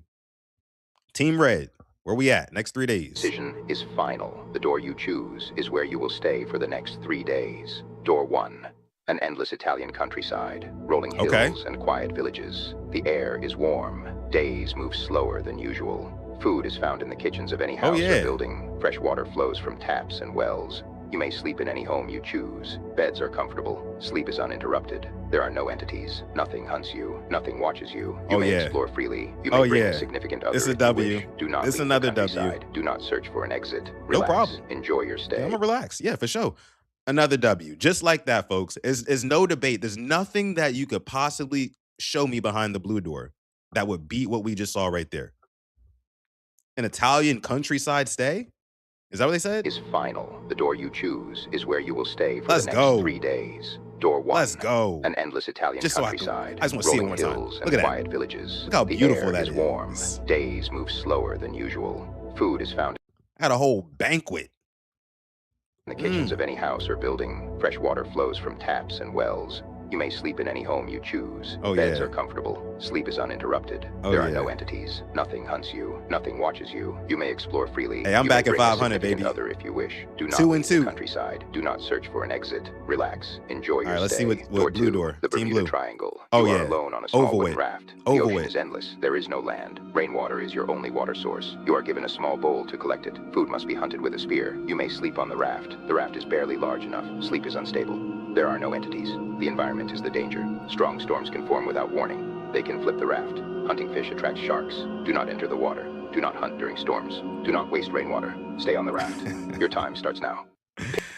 Speaker 1: Team Red, where we at? Next 3 days.
Speaker 2: Decision is final. The door you choose is where you will stay for the next 3 days. Door 1. An endless Italian countryside, rolling hills and quiet villages. The air is warm. Days move slower than usual. Food is found in the kitchens of any house or building. Fresh water flows from taps and wells. You may sleep in any home you choose. Beds are comfortable. Sleep is uninterrupted. There are no entities. Nothing hunts you. Nothing watches you. You may explore freely. You may bring a significant other.
Speaker 1: It's a W.
Speaker 2: Do not
Speaker 1: it's
Speaker 2: leave
Speaker 1: another
Speaker 2: the countryside.
Speaker 1: W.
Speaker 2: Do not search for an exit. Relax.
Speaker 1: No problem.
Speaker 2: Enjoy your stay.
Speaker 1: I'm gonna relax. Yeah, for sure. Another W. Just like that, folks. Is no debate. There's nothing that you could possibly show me behind the blue door that would beat what we just saw right there. An Italian countryside stay? Is that what they said?
Speaker 2: Is final. The door you choose is where you will stay for
Speaker 1: Let's
Speaker 2: the next
Speaker 1: go.
Speaker 2: 3 days. Door 1.
Speaker 1: Let's go.
Speaker 2: An endless Italian
Speaker 1: Just so
Speaker 2: countryside.
Speaker 1: I just want to see it
Speaker 2: rolling
Speaker 1: one more time.
Speaker 2: hills
Speaker 1: Look
Speaker 2: and
Speaker 1: at that.
Speaker 2: quiet villages.
Speaker 1: Look how
Speaker 2: the
Speaker 1: beautiful
Speaker 2: air
Speaker 1: that
Speaker 2: is warm.
Speaker 1: is.
Speaker 2: Days move slower than usual. Food is found
Speaker 1: I had a whole banquet.
Speaker 2: in the kitchens of any house or building. Fresh water flows from taps and wells. You may sleep in any home you choose. Beds are comfortable. Sleep is uninterrupted. There are no entities. Nothing hunts you. Nothing watches you. You may explore freely.
Speaker 1: Hey, I'm
Speaker 2: you
Speaker 1: back
Speaker 2: may
Speaker 1: at
Speaker 2: bring a
Speaker 1: 500,
Speaker 2: significant
Speaker 1: baby.
Speaker 2: Other if you wish. Do not
Speaker 1: 2
Speaker 2: leave
Speaker 1: and
Speaker 2: the
Speaker 1: 2.
Speaker 2: countryside. Do not search for an exit. Relax. Enjoy your
Speaker 1: All right, let's
Speaker 2: stay.
Speaker 1: see what
Speaker 2: Door
Speaker 1: blue
Speaker 2: 2,
Speaker 1: door.
Speaker 2: The
Speaker 1: Team
Speaker 2: Bermuda
Speaker 1: blue.
Speaker 2: Triangle.
Speaker 1: Oh,
Speaker 2: you
Speaker 1: yeah.
Speaker 2: are alone on a small wooden
Speaker 1: Overweight.
Speaker 2: raft. The ocean is endless. There is no land. Rainwater is your only water source. You are given a small bowl to collect it. Food must be hunted with a spear. You may sleep on the raft. The raft is barely large enough. Sleep is unstable. There are no entities. The environment is the danger. Strong storms can form without warning. They can flip the raft. Hunting fish attracts sharks. Do not enter the water. Do not hunt during storms. Do not waste rainwater. Stay on the raft. Your time starts now.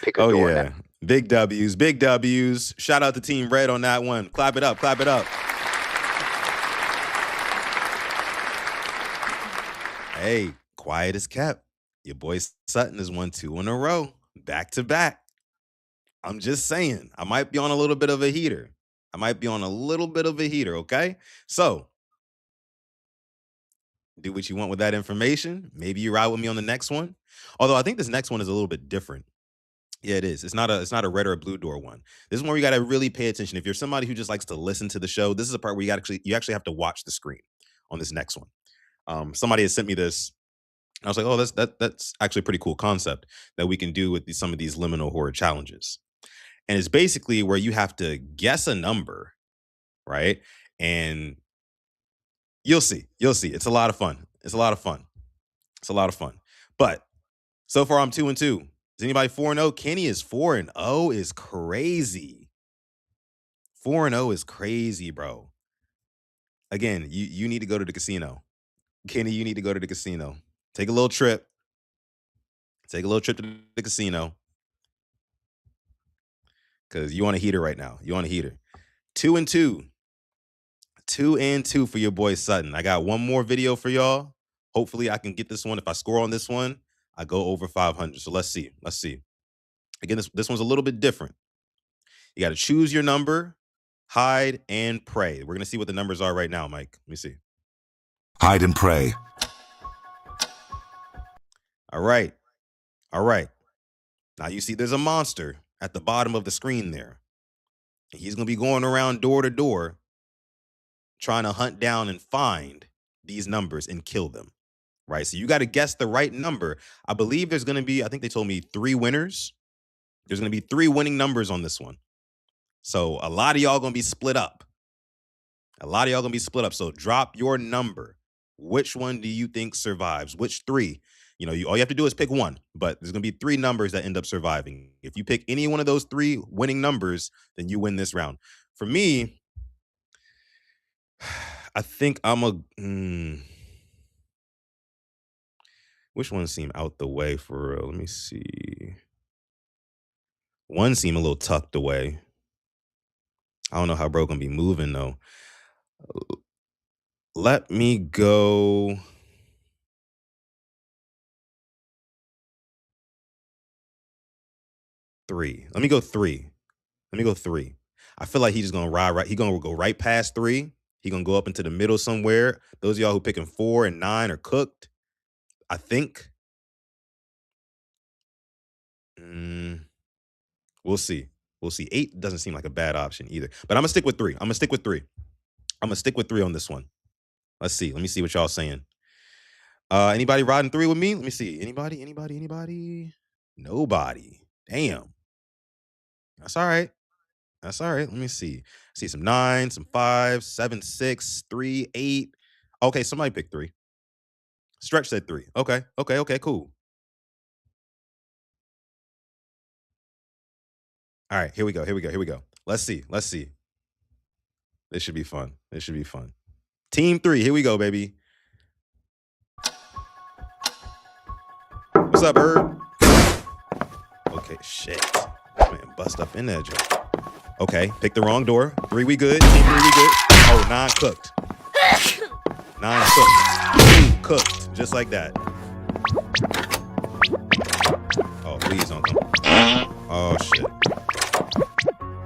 Speaker 2: Pick a door now.
Speaker 1: Big W's. Shout out to Team Red on that one. Clap it up. Hey, quiet as kept. Your boy Sutton has won 2 in a row. Back to back. I'm just saying, I might be on a little bit of a heater. Okay? So, do what you want with that information. Maybe you ride with me on the next one. Although I think this next one is a little bit different. Yeah, it is. It's not a red or a blue door one. This is where you got to really pay attention. If you're somebody who just likes to listen to the show, this is a part where you actually have to watch the screen on this next one. Somebody has sent me this. I was like, oh, that's actually a pretty cool concept that we can do with some of these liminal horror challenges. And it's basically where you have to guess a number, right? And you'll see. It's a lot of fun. But so far, I'm 2 and 2. Is anybody 4 and 0? Kenny is 4 and 0 is crazy. 4 and 0 is crazy, bro. Again, you need to go to the casino. Kenny, you need to go to the casino. Take a little trip to the casino. Because you want a heater right now. 2 and 2. 2 and 2 for your boy Sutton. I got one more video for y'all. Hopefully I can get this one. If I score on this one, I go over 500. So let's see. Again, this one's a little bit different. You got to choose your number, hide, and pray. We're going to see what the numbers are right now, Mike. Let me see.
Speaker 4: Hide and pray.
Speaker 1: All right. Now you see there's a monster at the bottom of the screen there. He's going to be going around door to door trying to hunt down and find these numbers and kill them, right? So you got to guess the right number. I believe there's going to be, I think they told me 3 winners. There's going to be 3 winning numbers on this one. So a lot of y'all going to be split up. So drop your number. Which one do you think survives? Which 3? All you have to do is pick one, but there's going to be 3 numbers that end up surviving. If you pick any one of those 3 winning numbers, then you win this round. For me, I think which one seem out the way for real? Let me see. One seem a little tucked away. I don't know how bro gonna be moving though. Let me go 3. Let me go 3. I feel like he's just gonna ride right. He's gonna go right past 3. He's gonna go up into the middle somewhere. Those of y'all who picking 4 and 9 are cooked, I think. We'll see. 8 doesn't seem like a bad option either. But I'm gonna stick with 3. I'm gonna stick with 3 on this one. Let's see. Let me see what y'all saying. Anybody riding 3 with me? Let me see. Anybody? Nobody. Damn. That's all right. Let me see. See some 9, some 5, 7, 6, 3, 8. Okay, somebody picked 3. Stretch said 3. Okay, cool. All right, here we go. Let's see. This should be fun. Team 3, here we go, baby. What's up, Herb? Okay, shit. Man, bust up in there, Joe. Okay, pick the wrong door. 3, we good. Team 3, we good. Oh, 9 cooked. 9 cooked. 2 cooked. Just like that. Oh, please don't come. Oh, shit.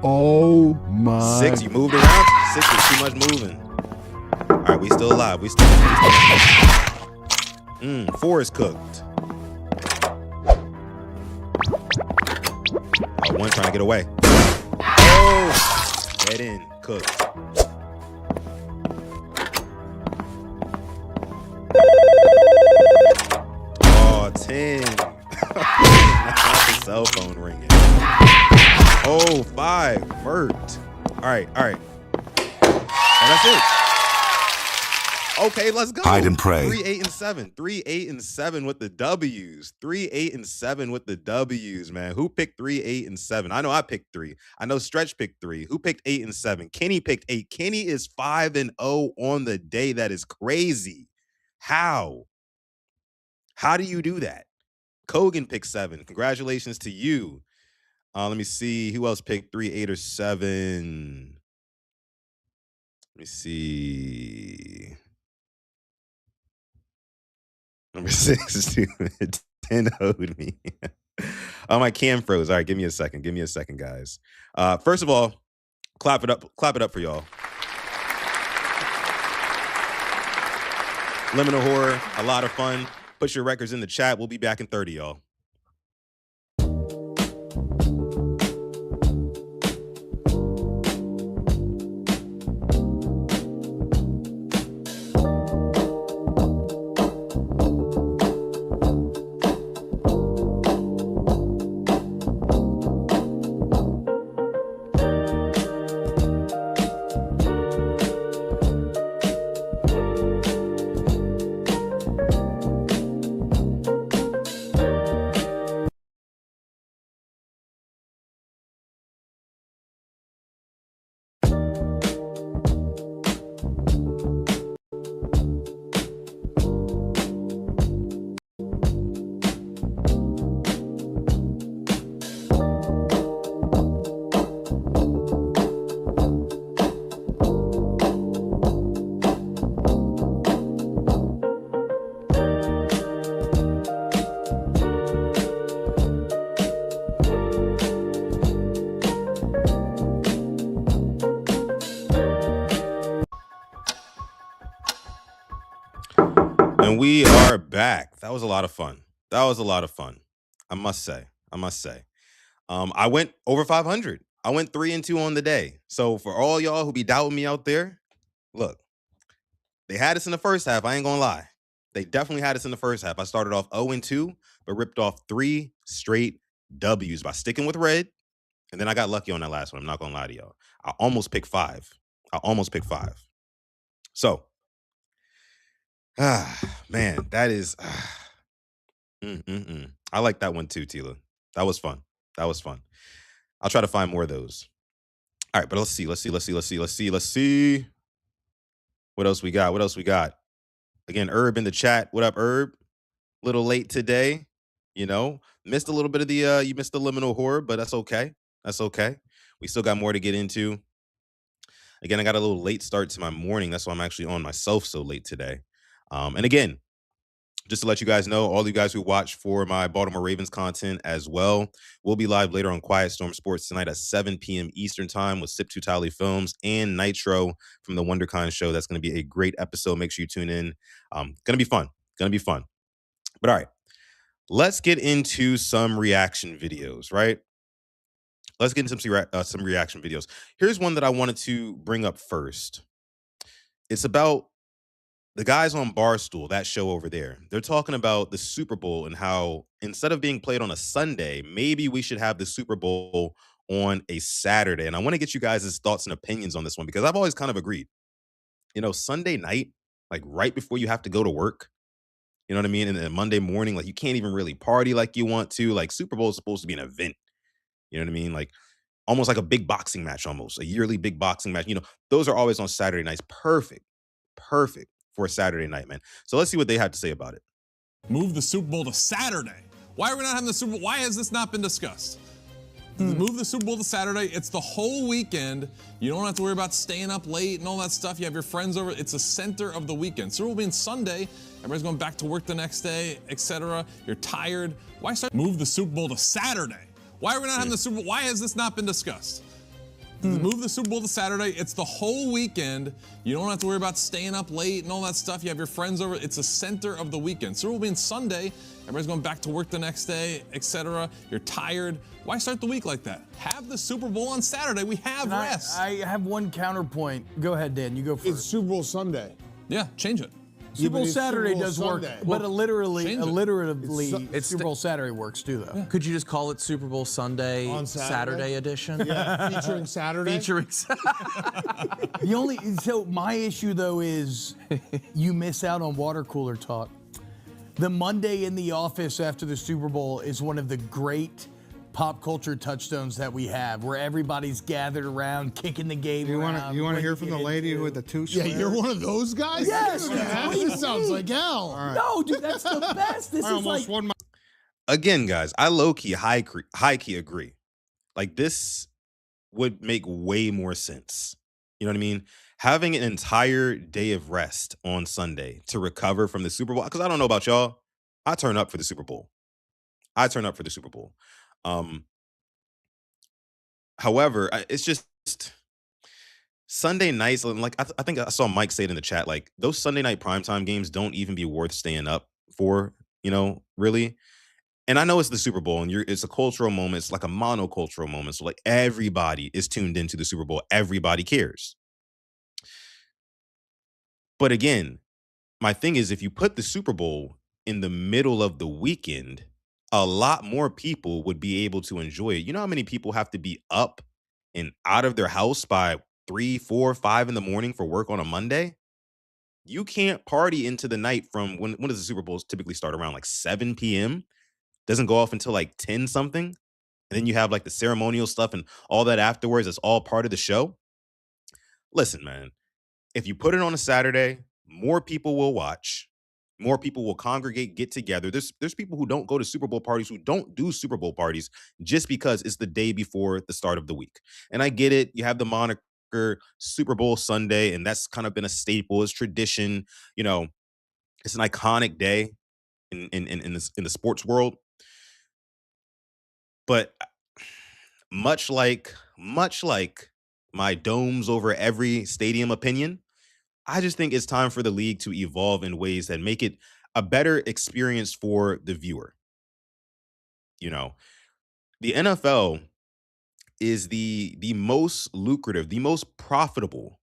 Speaker 5: Oh, my.
Speaker 1: 6, you moved around? 6 is too much moving. All right, we still alive. 4 is cooked. Oh, 1 trying to get away. Oh, head in, cooked. Oh, 10. Not the cell phone ringing. Oh, 5, murked. All right. And that's it. Okay, let's go.
Speaker 4: Hide and pray.
Speaker 1: 3, 8, and 7. 3, 8, and 7 with the W's. 3, 8, and 7 with the W's, man. Who picked 3, 8, and 7? I know I picked 3. I know Stretch picked 3. Who picked 8 and 7? Kenny picked 8. Kenny is 5-0 on the day. That is crazy. How? How do you do that? Kogan picked 7. Congratulations to you. Let me see. Who else picked 3, 8, or 7? Let me see. Number 6, 10 owed me. Oh, my cam froze. All right, give me a second, guys. First of all, clap it up for y'all. Liminal Horror, a lot of fun. Put your records in the chat. We'll be back in 30, y'all. And we are back. That was a lot of fun. I must say. I must say. I went over 500. I went 3-2 on the day. So for all y'all who be doubting me out there, look, they had us in the first half. I ain't gonna lie. They definitely had us in the first half. I started off 0-2, but ripped off 3 straight W's by sticking with red. And then I got lucky on that last one. I'm not gonna lie to y'all. I almost picked 5. I almost picked 5. So, man, that is I like that one too, Tila. That was fun. That was fun. I'll try to find more of those. All right, but let's see. What else we got? What else we got? Again, Herb in the chat. What up, Herb? Little late today. You know, missed a little bit of the you missed the liminal horror, but that's okay. That's okay. We still got more to get into. Again, I got a little late start to my morning. That's why I'm actually on myself so late today. And again, just to let you guys know, all you guys who watch for my Baltimore Ravens content as well, we'll be live later on Quiet Storm Sports tonight at 7 p.m. Eastern Time with Sip Tutali Films and Nitro from the WonderCon show. That's going to be a great episode. Make sure you tune in. Going to be fun. Going to be fun. But all right, let's get into some reaction videos, right? Let's get into some reaction videos. Here's one that I wanted to bring up first. It's about the guys on Barstool, that show over there. They're talking about the Super Bowl and how instead of being played on a Sunday, maybe we should have the Super Bowl on a Saturday. And I want to get you guys' thoughts and opinions on this one because I've always kind of agreed. You know, Sunday night, like right before you have to go to work, you know what I mean? And then Monday morning, like you can't even really party like you want to. Like Super Bowl is supposed to be an event. You know what I mean? Like almost like a big boxing match, almost a yearly big boxing match. You know, those are always on Saturday nights. Perfect for a Saturday night, man. So let's see what they have to say about it.
Speaker 5: Move the Super Bowl to Saturday. Why are we not having the Super Bowl? Why has this not been discussed? Move the Super Bowl to Saturday. It's the whole weekend. You don't have to worry about staying up late and all that stuff. You have your friends over. It's the center of the weekend. Super Bowl being Sunday. Everybody's going back to work the next day, etc. You're tired. Why start? Move the Super Bowl to Saturday. Why are we not having the Super Bowl? Why has this not been discussed? Move the Super Bowl to Saturday. It's the whole weekend. You don't have to worry about staying up late and all that stuff. You have your friends over. It's the center of the weekend. Super Bowl being Sunday. Everybody's going back to work the next day, etc. You're tired. Why start the week like that? Have the Super Bowl on Saturday. We have rest.
Speaker 6: I have one counterpoint. Go ahead, Dan. You go first.
Speaker 7: It's Super Bowl Sunday.
Speaker 5: Yeah, change it.
Speaker 6: Super Bowl Saturday
Speaker 7: Super Bowl
Speaker 6: does work,
Speaker 7: Sunday.
Speaker 6: but
Speaker 5: change it.
Speaker 6: alliteratively,
Speaker 8: It's
Speaker 6: Super Bowl Saturday works too, though.
Speaker 8: Could you just call it Super Bowl Sunday
Speaker 7: On Saturday?
Speaker 8: edition?
Speaker 7: Yeah, featuring Saturday.
Speaker 8: Featuring
Speaker 6: So my issue though is you miss out on water cooler talk. The Monday in the office after the Super Bowl is one of the great pop culture touchstones that we have, where everybody's gathered around, kicking the game around.
Speaker 9: You want to hear from the lady who had the two
Speaker 7: Yeah, you're one of those guys?
Speaker 6: Yes.
Speaker 7: Yeah, this sounds like hell.
Speaker 6: No, dude, that's the best. This
Speaker 9: I
Speaker 6: is
Speaker 9: almost
Speaker 6: like
Speaker 9: won my.
Speaker 1: Again, guys, I low-key, high-key agree. Like this would make way more sense. You know what I mean? Having an entire day of rest on Sunday to recover from the Super Bowl. Because I don't know about y'all. I turn up for the Super Bowl. However, it's just Sunday nights. Like I think I saw Mike say it in the chat. Like those Sunday night primetime games don't even be worth staying up for. You know, really. And I know it's the Super Bowl, and it's a cultural moment. It's like a monocultural moment. So like everybody is tuned into the Super Bowl. Everybody cares. But again, my thing is, if you put the Super Bowl in the middle of the weekend, a lot more people would be able to enjoy it. You know how many people have to be up and out of their house by 3, 4, 5 in the morning for work on a Monday? You can't party into the night from when does the Super Bowl typically start? Around like 7 p.m.? Doesn't go off until like 10 something. And then you have like the ceremonial stuff and all that afterwards. It's all part of the show. Listen, man, if you put it on a Saturday, more people will watch. More people will congregate, get together. There's people who don't go to Super Bowl parties, who don't do Super Bowl parties just because it's the day before the start of the week. And I get it. You have the moniker Super Bowl Sunday, and that's kind of been a staple. It's tradition. You know, it's an iconic day in the sports world. But much like my domes over every stadium opinion, I just think it's time for the league to evolve in ways that make it a better experience for the viewer. You know, the NFL is the most lucrative, the most profitable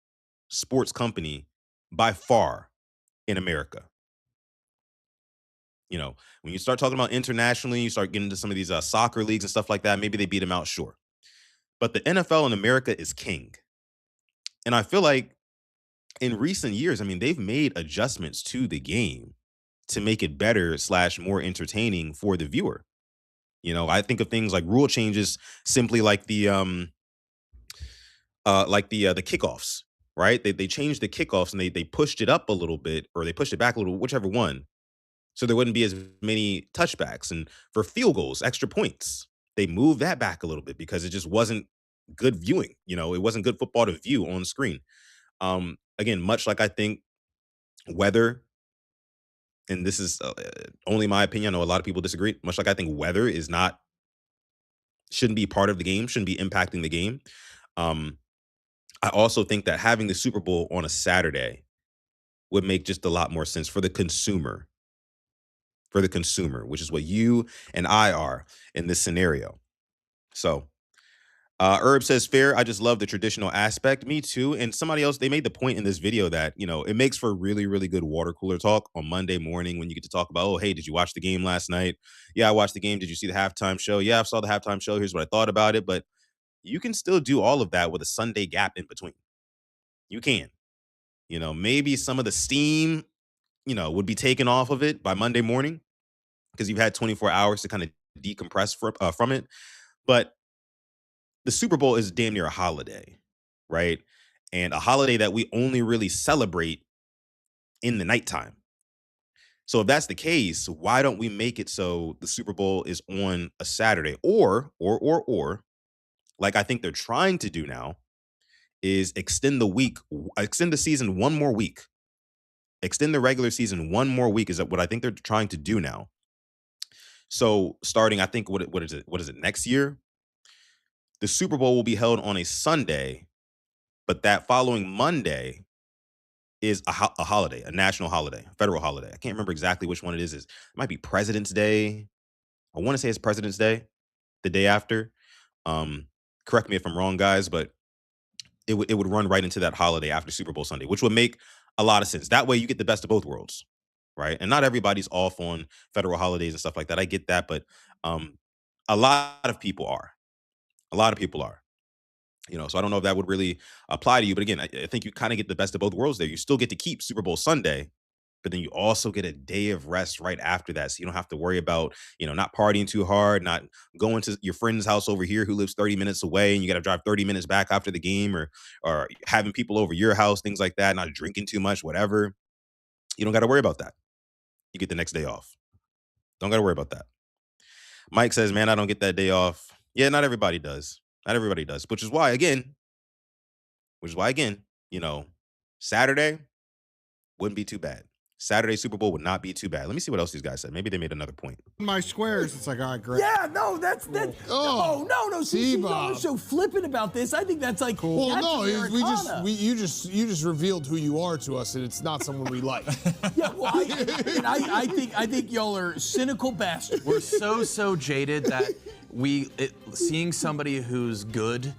Speaker 1: sports company by far in America. You know, when you start talking about internationally, you start getting into some of these soccer leagues and stuff like that. Maybe they beat them out, sure. But the NFL in America is king. And I feel like in recent years, I mean, they've made adjustments to the game to make it better slash more entertaining for the viewer. You know, I think of things like rule changes, simply like the kickoffs, right? They changed the kickoffs and they pushed it up a little bit, or they pushed it back a little, whichever one, so there wouldn't be as many touchbacks. And for field goals, extra points, they moved that back a little bit because it just wasn't good viewing. You know, it wasn't good football to view on screen. Again, much like I think weather, and this is only my opinion. I know a lot of people disagree. Much like I think weather is not shouldn't be part of the game, shouldn't be impacting the game. Um, I also think that having the Super Bowl on a Saturday would make just a lot more sense for the consumer, which is what you and I are in this scenario. So, Herb says, fair. I just love the traditional aspect. Me too. And somebody else, they made the point in this video that, you know, it makes for really, really good water cooler talk on Monday morning when you get to talk about, oh, hey, did you watch the game last night? Yeah, I watched the game. Did you see the halftime show? Yeah, I saw the halftime show. Here's what I thought about it. But you can still do all of that with a Sunday gap in between. You can. You know, maybe some of the steam, you know, would be taken off of it by Monday morning because you've had 24 hours to kind of decompress from it. But the Super Bowl is damn near a holiday, right? And a holiday that we only really celebrate in the nighttime. So if that's the case, why don't we make it so the Super Bowl is on a Saturday, or like I think they're trying to do now is extend the season one more week. Extend the regular season one more week is what I think they're trying to do now. So starting, I think what is it? What is it next year? The Super Bowl will be held on a Sunday, but that following Monday is a holiday, a national holiday, a federal holiday. I can't remember exactly which one it is. It might be President's Day. I want to say it's President's Day, the day after. Correct me if I'm wrong, guys, but it would run right into that holiday after Super Bowl Sunday, which would make a lot of sense. That way you get the best of both worlds, right? And not everybody's off on federal holidays and stuff like that. I get that, but a lot of people are. A lot of people are. You know, so I don't know if that would really apply to you. But again, I think you kind of get the best of both worlds there. You still get to keep Super Bowl Sunday, but then you also get a day of rest right after that. So you don't have to worry about, you know, not partying too hard, not going to your friend's house over here who lives 30 minutes away and you got to drive 30 minutes back after the game, or having people over your house, things like that, not drinking too much, whatever. You don't got to worry about that. You get the next day off. Don't got to worry about that. Mike says, man, I don't get that day off. Yeah, not everybody does. Not everybody does, which is why, again, you know, Saturday wouldn't be too bad. Saturday Super Bowl would not be too bad. Let me see what else these guys said. Maybe they made another point.
Speaker 9: My squares, it's like, all right, great.
Speaker 6: Yeah, no, that's
Speaker 7: Oh,
Speaker 6: no. See, y'all are
Speaker 7: Bob.
Speaker 6: so flippant about this. I think that's like
Speaker 7: Well,
Speaker 6: that's
Speaker 7: no,
Speaker 6: Americana.
Speaker 7: you just revealed who you are to us, and it's not someone we like.
Speaker 6: Yeah, well, I think y'all are cynical bastards.
Speaker 8: We're so jaded that seeing somebody who's good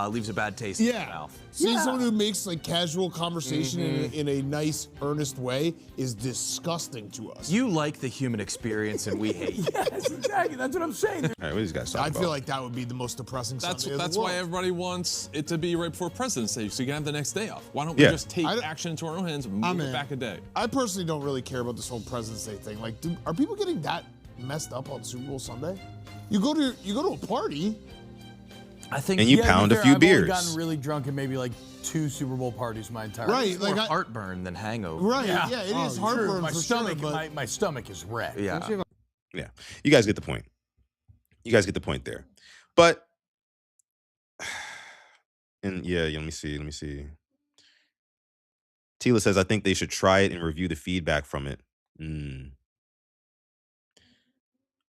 Speaker 8: leaves a bad taste in the mouth.
Speaker 7: Seeing someone who makes like casual conversation in a nice, earnest way is disgusting to us.
Speaker 8: You like the human experience, and we hate you.
Speaker 6: Yes, exactly. That's what I'm saying.
Speaker 1: All right, what are these guys talking
Speaker 7: I
Speaker 1: about?
Speaker 7: feel like that would be the most depressing.
Speaker 5: That's
Speaker 7: Sunday of the
Speaker 5: why
Speaker 7: world.
Speaker 5: everybody wants it to be right before President's Day, so you can have the next day off. Why don't we just take action into our own hands and move it back a day?
Speaker 7: I personally don't really care about this whole President's Day thing. Like, are people getting that messed up on Super Bowl Sunday? You go to a party.
Speaker 8: I think,
Speaker 1: and you pound a few
Speaker 6: I've
Speaker 1: beers.
Speaker 6: only gotten really drunk in maybe like 2 Super Bowl parties my entire
Speaker 7: Right,
Speaker 6: life.
Speaker 8: more
Speaker 7: like
Speaker 8: heartburn than hangover.
Speaker 7: Right, yeah, it is heartburn
Speaker 6: My
Speaker 7: for
Speaker 6: stomach,
Speaker 7: sure, but
Speaker 6: my stomach is wrecked.
Speaker 8: Yeah.
Speaker 1: Yeah, you guys get the point. You guys get the point there. But, and yeah, let me see. Tila says, I think they should try it and review the feedback from it.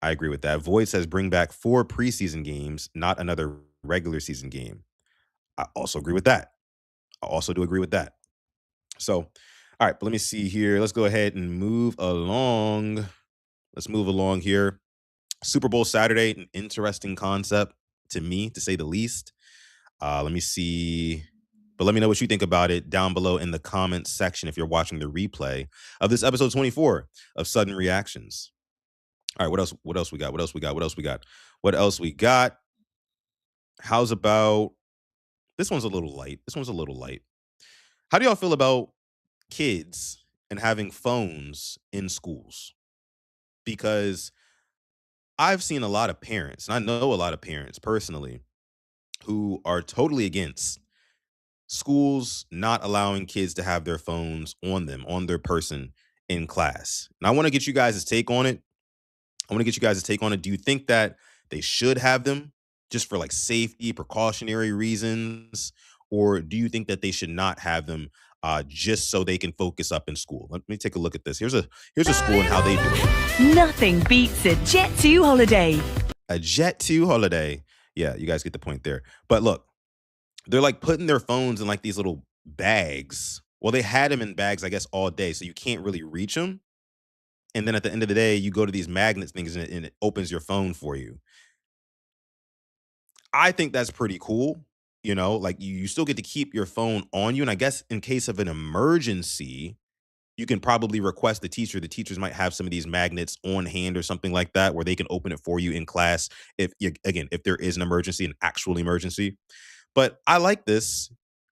Speaker 1: I agree with that. Void says, bring back 4 preseason games, not another regular season game. I also agree with that. I also do agree with that. So, all right, but let me see here. Let's go ahead and move along. Let's move along here. Super Bowl Saturday, an interesting concept to me, to say the least. Let me see. But let me know what you think about it down below in the comments section if you're watching the replay of this episode 24 of Sudden Reactions. All right, what else? What else we got? What else we got? What else we got? What else we got? How's about this one's a little light. This one's a little light. How do y'all feel about kids and having phones in schools? Because I've seen a lot of parents, and I know a lot of parents personally, who are totally against schools not allowing kids to have their phones on them, on their person in class. And I want to get you guys' take on it. I want to get you guys' take on it. Do you think that they should have them just for like safety, precautionary reasons? Or do you think that they should not have them just so they can focus up in school? Let me take a look at this. Here's a school and how they do it.
Speaker 10: Nothing beats a Jet2 holiday.
Speaker 1: A Jet2 holiday. Yeah, you guys get the point there. But look, they're like putting their phones in like these little bags. Well, they had them in bags, I guess, all day, so you can't really reach them. And then at the end of the day, you go to these magnet things and it opens your phone for you. I think that's pretty cool. You know, like you still get to keep your phone on you. And I guess in case of an emergency, you can probably request the teacher. The teachers might have some of these magnets on hand or something like that where they can open it for you in class if you, again, if there is an emergency, an actual emergency. But I like this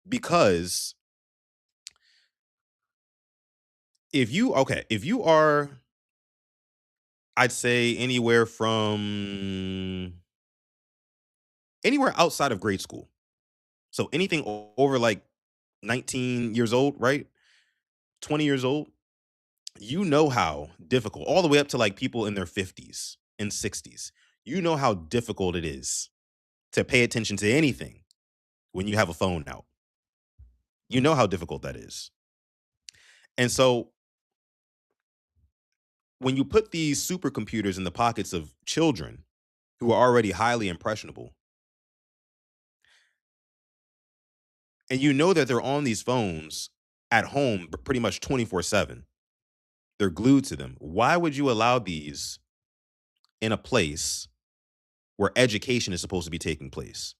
Speaker 1: because if you are, I'd say anywhere outside of grade school. So anything over like 19 years old, right? 20 years old, you know how difficult, all the way up to like people in their 50s and 60s, you know how difficult it is to pay attention to anything when you have a phone out. You know how difficult that is. And so when you put these supercomputers in the pockets of children who are already highly impressionable, and you know that they're on these phones at home pretty much 24/7, they're glued to them. Why would you allow these in a place where education is supposed to be taking place?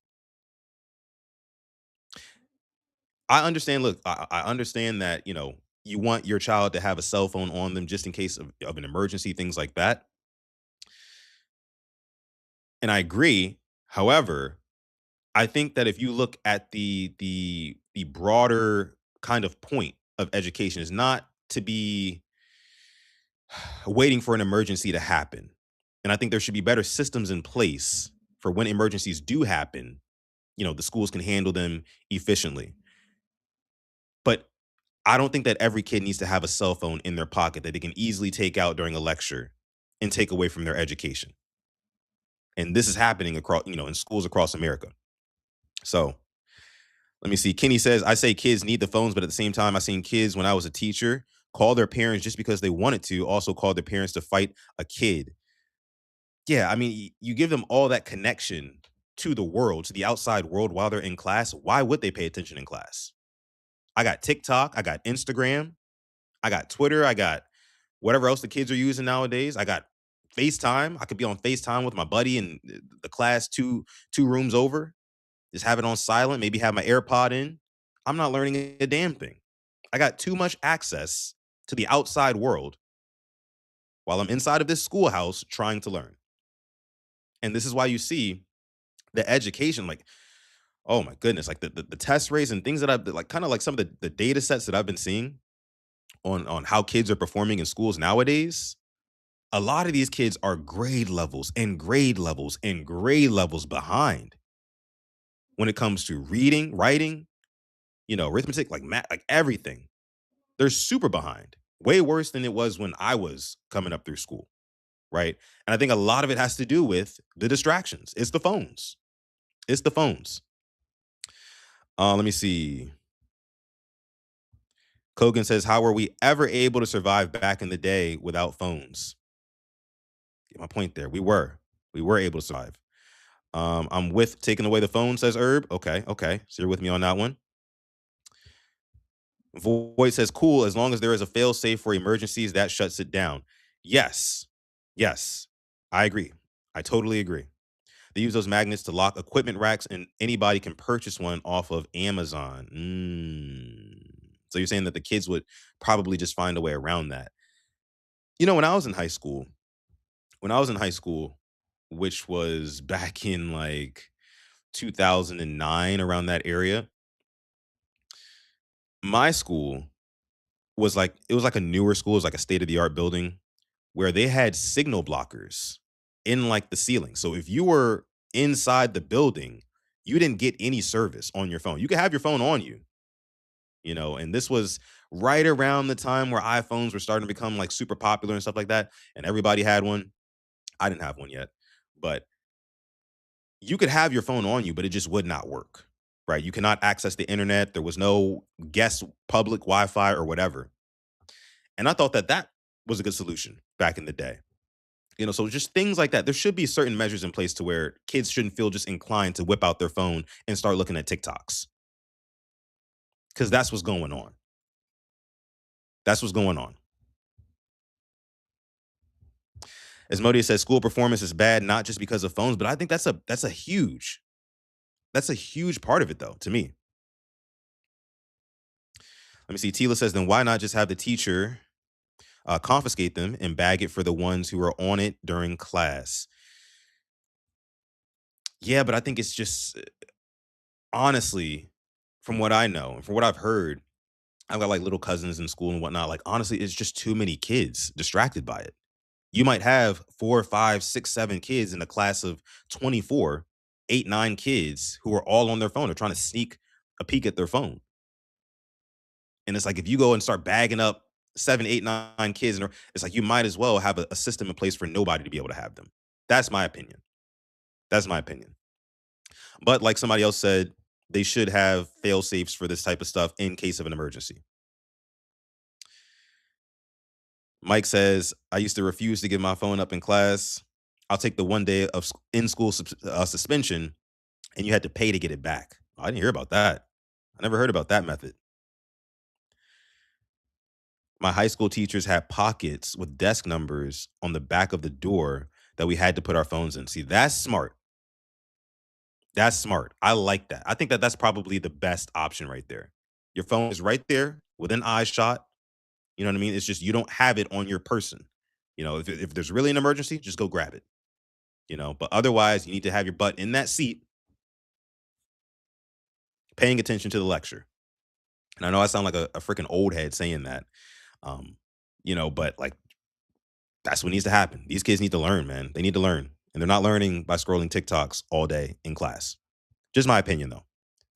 Speaker 1: I understand. Look, I understand that, you want your child to have a cell phone on them just in case of an emergency, things like that. And I agree. However, I think that if you look at the broader kind of point of education is not to be waiting for an emergency to happen. And I think there should be better systems in place for when emergencies do happen, the schools can handle them efficiently. But I don't think that every kid needs to have a cell phone in their pocket that they can easily take out during a lecture and take away from their education. And this is happening across, in schools across America. So let me see. Kenny says, I say kids need the phones, but at the same time, I seen kids when I was a teacher call their parents just because they wanted to, also call their parents to fight a kid. Yeah, I mean, you give them all that connection to the world, to the outside world while they're in class. Why would they pay attention in class? I got TikTok, I got Instagram, I got Twitter, I got whatever else the kids are using nowadays. I got FaceTime. I could be on FaceTime with my buddy in the class two rooms over. Just have it on silent, maybe have my AirPod in. I'm not learning a damn thing. I got too much access to the outside world while I'm inside of this schoolhouse trying to learn. And this is why you see the education, like, oh my goodness, like the test rates and things that I've like kind of like some of the data sets that I've been seeing on how kids are performing in schools nowadays. A lot of these kids are grade levels and grade levels and grade levels behind when it comes to reading, writing, arithmetic, like math, like everything. They're super behind, way worse than it was when I was coming up through school, right? And I think a lot of it has to do with the distractions. It's the phones. It's the phones. Let me see. Kogan says, how were we ever able to survive back in the day without phones? Get my point there. We were able to survive. I'm with taking away the phone, says Herb. Okay. So you're with me on that one. Void says, cool, as long as there is a fail safe for emergencies, that shuts it down. Yes. I agree. I totally agree. They use those magnets to lock equipment racks, and anybody can purchase one off of Amazon. So you're saying that the kids would probably just find a way around that. When I was in high school, which was back in like 2009, around that area, my school it was like a newer school, it was like a state of the art building where they had signal blockers in like the ceiling. So if you were inside the building, you didn't get any service on your phone. You could have your phone on you, and this was right around the time where iPhones were starting to become like super popular and stuff like that. And everybody had one. I didn't have one yet, but you could have your phone on you, but it just would not work. Right. You cannot access the internet. There was no guest public Wi-Fi or whatever. And I thought that that was a good solution back in the day. So just things like that. There should be certain measures in place to where kids shouldn't feel just inclined to whip out their phone and start looking at TikToks. Because that's what's going on. That's what's going on. As Modia says, school performance is bad, not just because of phones, but I think that's a huge part of it, though, to me. Let me see. Tila says, then why not just have the teacher confiscate them and bag it for the ones who are on it during class? Yeah, but I think it's just honestly, from what I know and from what I've heard, I've got like little cousins in school and whatnot. Like, honestly, it's just too many kids distracted by it. You might have 4, 5, 6, 7 kids in a class of 24, 8, 9 kids who are all on their phone or trying to sneak a peek at their phone. And it's like if you go and start bagging up 7, 8, 9 kids, and it's like you might as well have a system in place for nobody to be able to have them. That's my opinion. That's my opinion. But like somebody else said, they should have fail safes for this type of stuff in case of an emergency. Mike says, I used to refuse to give my phone up in class. I'll take the 1 day of in-school suspension, and you had to pay to get it back. Oh, I didn't hear about that. I never heard about that method. My high school teachers had pockets with desk numbers on the back of the door that we had to put our phones in. See, that's smart. That's smart. I like that. I think that that's probably the best option right there. Your phone is right there within eye shot. You know what I mean? It's just you don't have it on your person. If there's really an emergency, just go grab it. But otherwise, you need to have your butt in that seat, paying attention to the lecture. And I know I sound like a freaking old head saying that, but like that's what needs to happen. These kids need to learn, man. They need to learn, and they're not learning by scrolling TikToks all day in class. Just my opinion, though.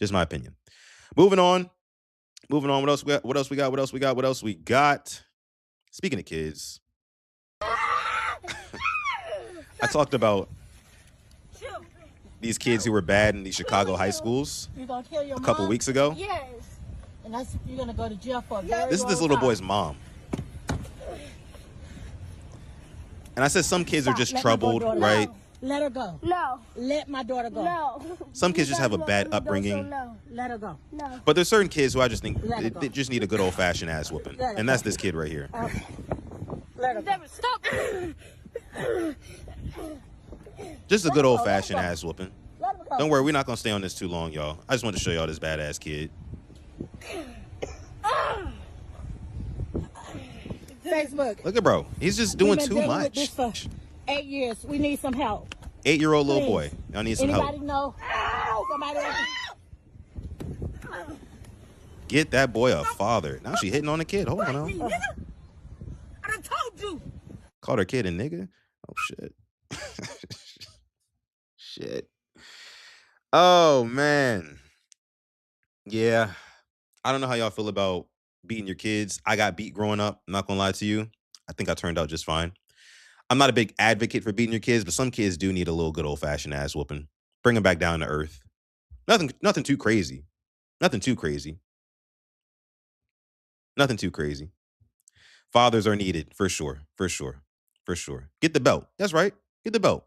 Speaker 1: Just my opinion. Moving on. Moving on. What else we got? What else we got? What else we got? What else we got? Speaking of kids, I talked about these kids who were bad in these Chicago high schools a couple weeks ago.
Speaker 11: Yes. And you're gonna go to jail for a very
Speaker 1: This is this
Speaker 11: long
Speaker 1: little
Speaker 11: time.
Speaker 1: boy's mom. And I said some kids are just
Speaker 11: Let my
Speaker 1: troubled,
Speaker 11: daughter
Speaker 1: right?
Speaker 11: go. Let her go.
Speaker 12: No.
Speaker 11: Let my daughter go.
Speaker 12: No.
Speaker 1: Some kids just have a bad upbringing.
Speaker 12: No.
Speaker 11: Let her go.
Speaker 12: No.
Speaker 1: But there's certain kids who I just think
Speaker 11: Let her
Speaker 1: they
Speaker 11: go.
Speaker 1: just need a good old fashioned ass whooping.
Speaker 11: Let her
Speaker 1: And that's
Speaker 11: go.
Speaker 1: this kid right here.
Speaker 11: Let her go.
Speaker 12: Stop.
Speaker 1: Just a good old fashioned ass whooping.
Speaker 11: Let her go.
Speaker 1: Don't worry, we're not gonna stay on this too long, y'all. I just wanted to show y'all this badass kid.
Speaker 11: Facebook.
Speaker 1: Look at bro. He's just doing
Speaker 11: We've been
Speaker 1: too
Speaker 11: dealing with this
Speaker 1: much.
Speaker 11: for 8 years. We need some help.
Speaker 1: 8-year-old little
Speaker 11: Please.
Speaker 1: boy. Y'all need some
Speaker 11: Anybody
Speaker 1: help.
Speaker 11: know? Somebody else?
Speaker 1: Get that boy a father. Now she hitting on the kid. Hold on now.
Speaker 11: I done told you.
Speaker 1: Called her kid a nigga. Oh shit. Shit. Oh man. Yeah. I don't know how y'all feel about beating your kids. I got beat growing up. I'm not gonna lie to you. I think I turned out just fine. I'm not a big advocate for beating your kids, but some kids do need a little good old fashioned ass whooping. Bring them back down to earth. Nothing too crazy. Nothing too crazy. Nothing too crazy. Fathers are needed for sure. For sure. For sure. Get the belt. That's right. Get the belt.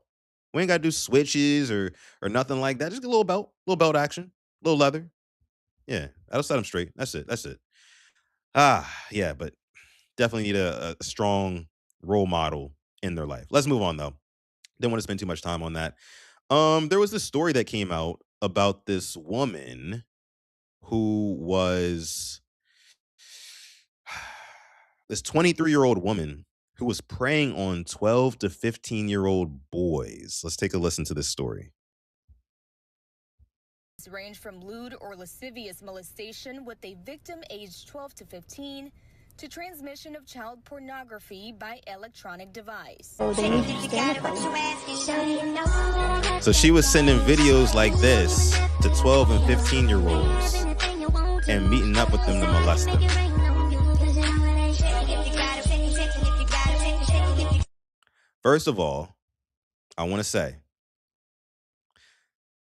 Speaker 1: We ain't gotta do switches or nothing like that. Just get a little belt action, a little leather. Yeah, that'll set them straight. That's it. That's it. Yeah, but definitely need a strong role model in their life. Let's move on though. Didn't want to spend too much time on that. There was this story that came out about this woman who was this 23-year-old woman who was preying on 12 to 15-year-old boys. Let's take a listen to this story.
Speaker 12: Range from lewd or lascivious molestation with a victim aged 12 to 15 to transmission of child pornography by electronic device.
Speaker 1: So she was sending videos like this to 12 and 15-year-olds and meeting up with them to molest them. First of all, I want to say,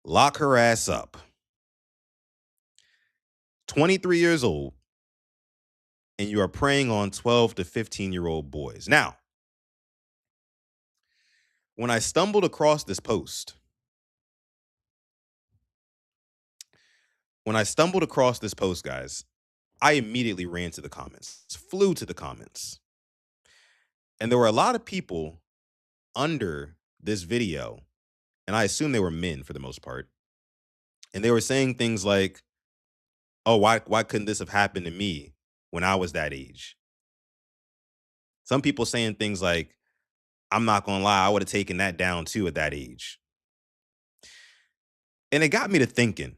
Speaker 1: lock her ass up. 23 years old, and you are preying on 12 to 15-year-old boys. Now, when I stumbled across this post, guys, I immediately ran to the comments, flew to the comments. And there were a lot of people under this video, and I assume they were men for the most part. And they were saying things like, oh, why couldn't this have happened to me when I was that age? Some people saying things like, I'm not going to lie, I would have taken that down too at that age. And it got me to thinking.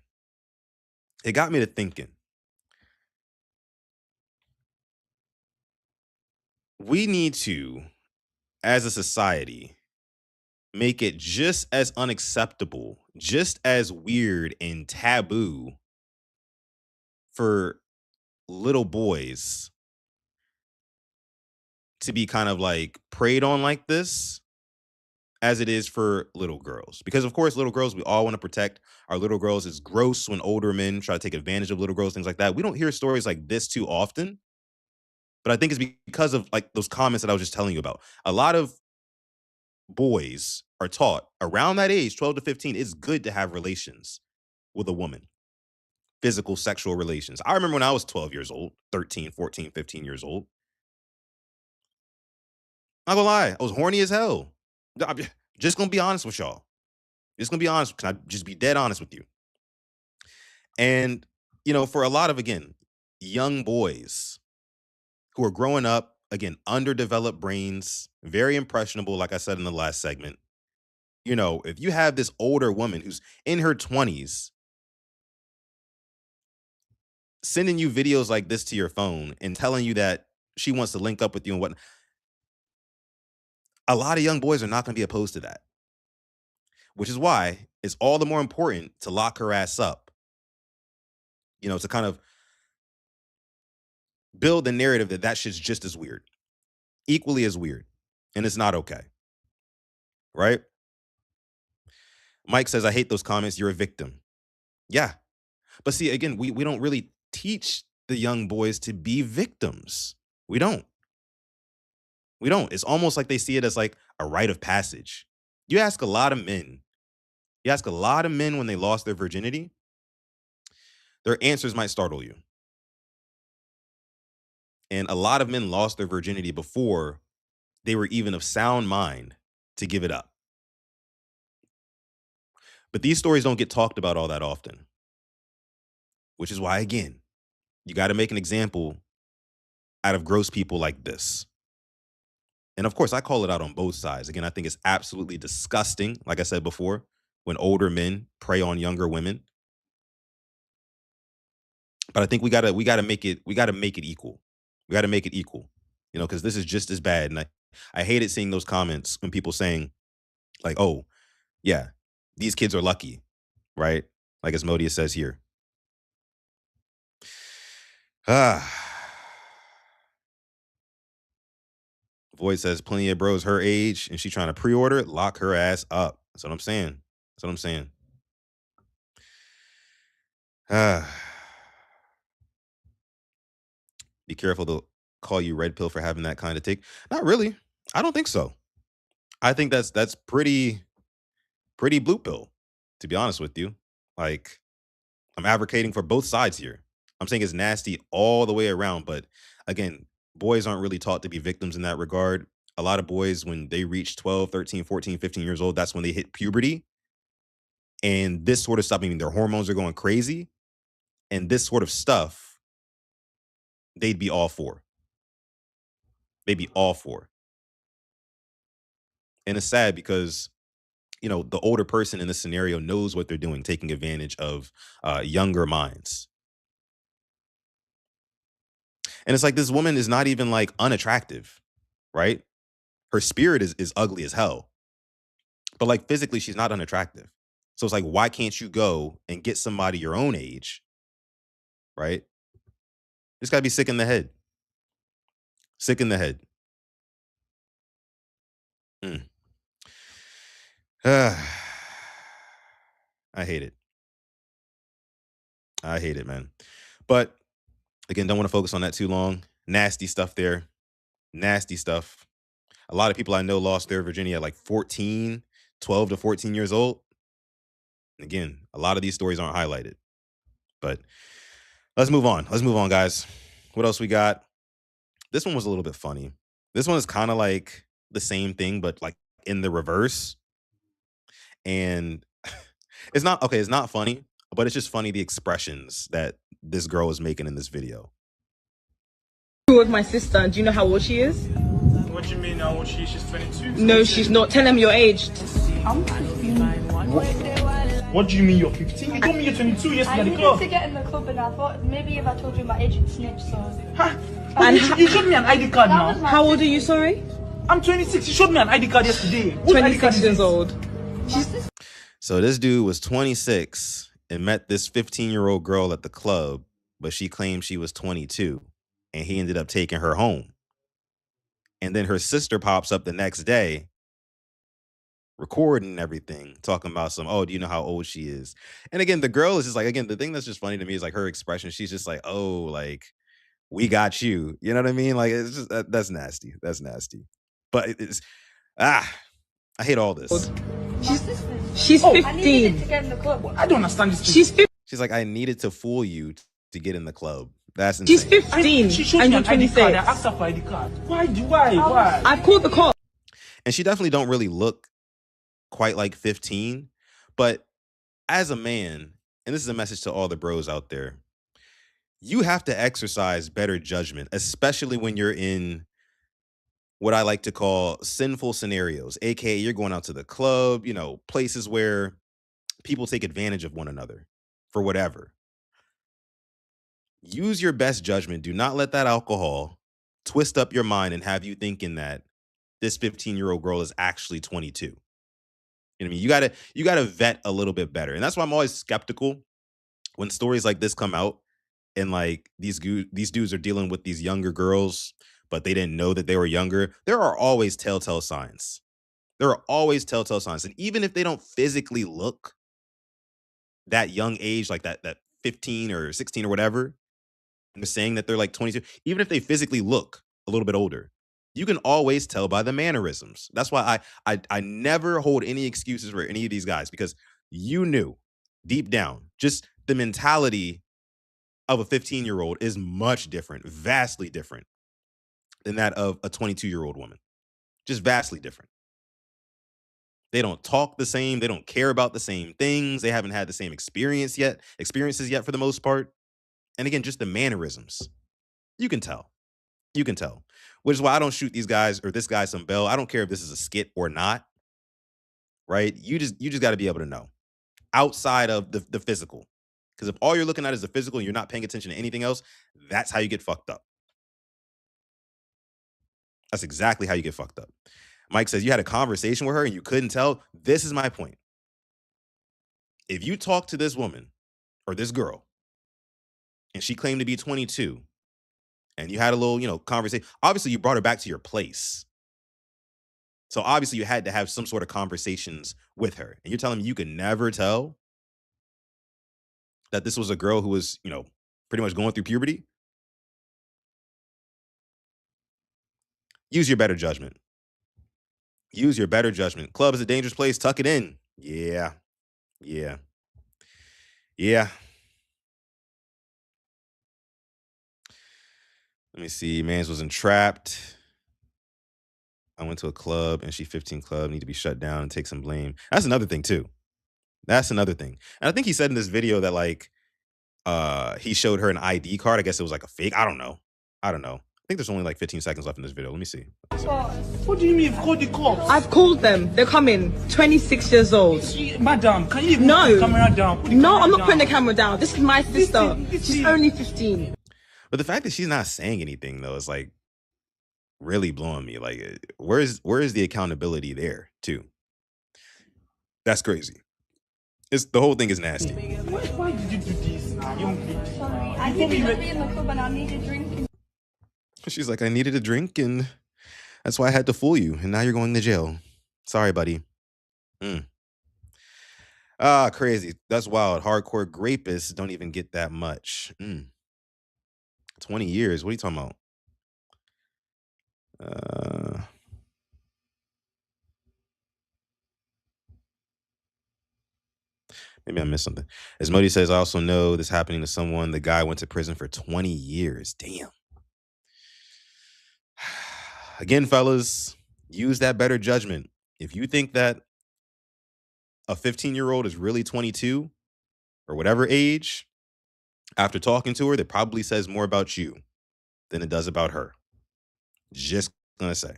Speaker 1: We need to, as a society, make it just as unacceptable, just as weird and taboo for little boys to be kind of like preyed on like this as it is for little girls. Because of course, little girls, we all want to protect our little girls. It's gross when older men try to take advantage of little girls, things like that. We don't hear stories like this too often. But I think it's because of like those comments that I was just telling you about. A lot of boys are taught around that age, 12 to 15, it's good to have relations with a woman. Physical, sexual relations. I remember when I was 12 years old, 13, 14, 15 years old. Not gonna lie, I was horny as hell. I'm just gonna be honest with y'all. Just gonna be honest. Can I just be dead honest with you? And, for a lot of, again, young boys who are growing up, again, underdeveloped brains, very impressionable, like I said in the last segment. If you have this older woman who's in her 20s sending you videos like this to your phone and telling you that she wants to link up with you and whatnot, a lot of young boys are not going to be opposed to that. Which is why it's all the more important to lock her ass up. To kind of build the narrative that shit's just as weird, equally as weird, and it's not okay. Right? Mike says, I hate those comments. You're a victim. Yeah. But see, again, we don't really teach the young boys to be victims. We don't. It's almost like they see it as like a rite of passage. You ask a lot of men when they lost their virginity, their answers might startle you. And a lot of men lost their virginity before they were even of sound mind to give it up. But these stories don't get talked about all that often. Which is why, again, you got to make an example out of gross people like this. And of course, I call it out on both sides. Again, I think it's absolutely disgusting, like I said before, when older men prey on younger women. But I think we gotta make it equal. We gotta make it equal. Because this is just as bad. And I hated seeing those comments when people saying, like, oh, yeah, these kids are lucky, right? Like Asmodeus says here. Void says plenty of bros her age and she trying to pre-order it. Lock her ass up. That's what I'm saying. Be careful, they'll call you red pill for having that kind of take. Not really. I don't think so. I think that's pretty blue pill, to be honest with you. Like, I'm advocating for both sides here. I'm saying it's nasty all the way around, but again, boys aren't really taught to be victims in that regard. A lot of boys, when they reach 12, 13, 14, 15 years old, that's when they hit puberty. And this sort of stuff, I mean, their hormones are going crazy. And this sort of stuff, they'd be all for. They'd be all for. And it's sad because, the older person in this scenario knows what they're doing, taking advantage of younger minds. And it's like this woman is not even like unattractive, right? Her spirit is ugly as hell. But like physically, she's not unattractive. So it's like, why can't you go and get somebody your own age, right? Just gotta be sick in the head. Sick in the head. Mm. I hate it. I hate it, man. But again, don't want to focus on that too long. Nasty stuff there. Nasty stuff. A lot of people I know lost their virginity at like 14, 12 to 14 years old. And again, a lot of these stories aren't highlighted. But let's move on. Let's move on, guys. What else we got? This one was a little bit funny. This one is kind of like the same thing, but like in the reverse. And it's not funny, but it's just funny the expressions that this girl is making in this video.
Speaker 13: With my sister, do you know how old she is?
Speaker 14: What do you mean how old she is? She's 22.
Speaker 13: No, she's not. Tell him you're aged.
Speaker 14: I'm 15. What do you mean you're 15? You told me you're 22 yesterday at the club.
Speaker 15: I needed to get in the club and I thought maybe if I told you my age you'd snitch, so...
Speaker 14: Huh? And you showed me an ID card now.
Speaker 13: How old are you, sorry?
Speaker 14: I'm 26. You showed me an ID card yesterday.
Speaker 13: 26 years old.
Speaker 1: So this dude was 26 and met this 15-year-old girl at the club, but she claimed she was 22, and he ended up taking her home. And then her sister pops up the next day, recording everything, talking about do you know how old she is? And again, the girl is just like, again, the thing that's just funny to me is like her expression. She's just like, oh, like, we got you. You know what I mean? Like, it's just, that's nasty. That's nasty. But I hate all this.
Speaker 13: She's 15.
Speaker 15: I needed to get in the club.
Speaker 14: I don't understand this.
Speaker 13: She's 15.
Speaker 1: She's like, I needed to fool you to get in the club. That's insane.
Speaker 13: She's 15.
Speaker 14: She showed me an ID card. I asked her for ID card. Why?
Speaker 13: I've called the cop.
Speaker 1: And she definitely don't really look quite like 15. But as a man, and this is a message to all the bros out there, you have to exercise better judgment, especially when you're in what I like to call sinful scenarios, aka you're going out to the club, places where people take advantage of one another for whatever. Use your best judgment. Do not let that alcohol twist up your mind and have you thinking that this 15-year-old girl is actually 22. You know what I mean? You gotta vet a little bit better. And that's why I'm always skeptical when stories like this come out and like these dudes are dealing with these younger girls, but they didn't know that they were younger. There are always telltale signs. There are always telltale signs. And even if they don't physically look that young age, like that 15 or 16 or whatever, and they're saying that they're like 22, even if they physically look a little bit older, you can always tell by the mannerisms. That's why I never hold any excuses for any of these guys, because you knew deep down, just the mentality of a 15-year-old is much different, vastly different than that of a 22-year-old woman. Just vastly different. They don't talk the same. They don't care about the same things. They haven't had the same experiences yet for the most part. And again, just the mannerisms. You can tell. You can tell. Which is why I don't shoot these guys or this guy some bell. I don't care if this is a skit or not. Right? You just got to be able to know. Outside of the physical. Because if all you're looking at is the physical and you're not paying attention to anything else, that's how you get fucked up. That's exactly how you get fucked up. Mike says you had a conversation with her and you couldn't tell. This is my point. If you talk to this woman or this girl and she claimed to be 22 and you had a little, conversation, obviously you brought her back to your place. So obviously you had to have some sort of conversations with her. And you're telling me you could never tell that this was a girl who was, pretty much going through puberty? Use your better judgment. Use your better judgment. Club is a dangerous place. Tuck it in. Yeah. Let me see. Mans was entrapped. I went to a club and she 15 club, need to be shut down and take some blame. That's another thing too. That's another thing. And I think he said in this video that like he showed her an ID card. I guess it was like a fake. I don't know. I think there's only like 15 seconds left in this video. Let me see.
Speaker 14: What do you mean you've called the cops?
Speaker 13: I've called them. They're coming. 26 years old.
Speaker 14: Madam, can you even
Speaker 13: No.
Speaker 14: put the camera down? Put the
Speaker 13: No,
Speaker 14: camera
Speaker 13: I'm not
Speaker 14: down.
Speaker 13: putting the camera down. This is my sister.
Speaker 14: 15.
Speaker 13: She's only 15.
Speaker 1: But the fact that she's not saying anything though is like really blowing me. Like, where is the accountability there too? That's crazy. The whole thing is nasty.
Speaker 14: Why did you do this now? Young lady.
Speaker 15: Sorry, I needed to be in the club and I needed a drink.
Speaker 1: She's like, I needed a drink and that's why I had to fool you. And now you're going to jail. Sorry, buddy. Crazy. That's wild. Hardcore rapists don't even get that much. 20 years. What are you talking about? Maybe I missed something. As Modi says, I also know this happening to someone. The guy went to prison for 20 years. Damn. Again, fellas, use that better judgment. If you think that a 15-year-old is really 22 or whatever age, after talking to her, that probably says more about you than it does about her. Just gonna say.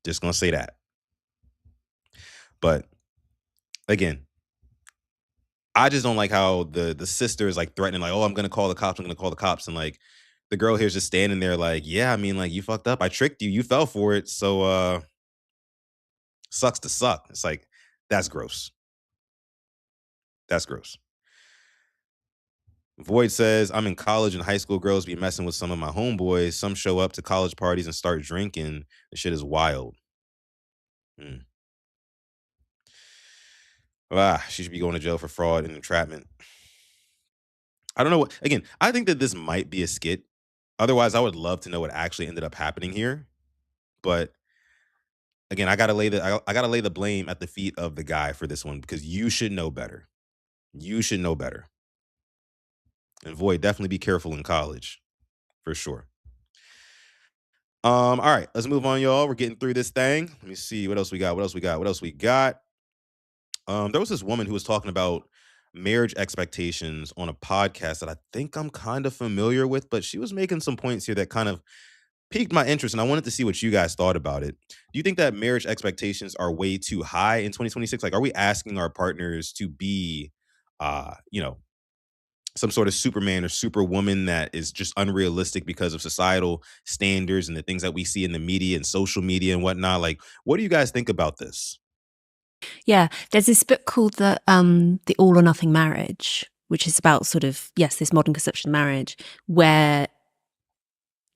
Speaker 1: Just gonna say that. But again, I just don't like how the sister is like threatening, like, oh, I'm gonna call the cops, and like the girl here's just standing there like, yeah, I mean, like, you fucked up. I tricked you, you fell for it. So sucks to suck. It's like, that's gross. That's gross. Void says, I'm in college and high school girls be messing with some of my homeboys. Some show up to college parties and start drinking. The shit is wild. She should be going to jail for fraud and entrapment. I don't know what, again, I think that this might be a skit. Otherwise, I would love to know what actually ended up happening here. But again, I gotta lay the blame at the feet of the guy for this one because you should know better. You should know better. And Void, definitely be careful in college, for sure. All right, let's move on, y'all. We're getting through this thing. Let me see what else we got. There was this woman who was talking about marriage expectations on a podcast that I think I'm kind of familiar with, but she was making some points here that kind of piqued my interest, and I wanted to see what you guys thought about it. Do you think that marriage expectations are way too high in 2026? Like, are we asking our partners to be, some sort of Superman or Superwoman that is just unrealistic because of societal standards and the things that we see in the media and social media and whatnot? Like, what do you guys think about this?
Speaker 16: Yeah, there's this book called the All or Nothing Marriage, which is about sort of, yes, this modern conception of marriage where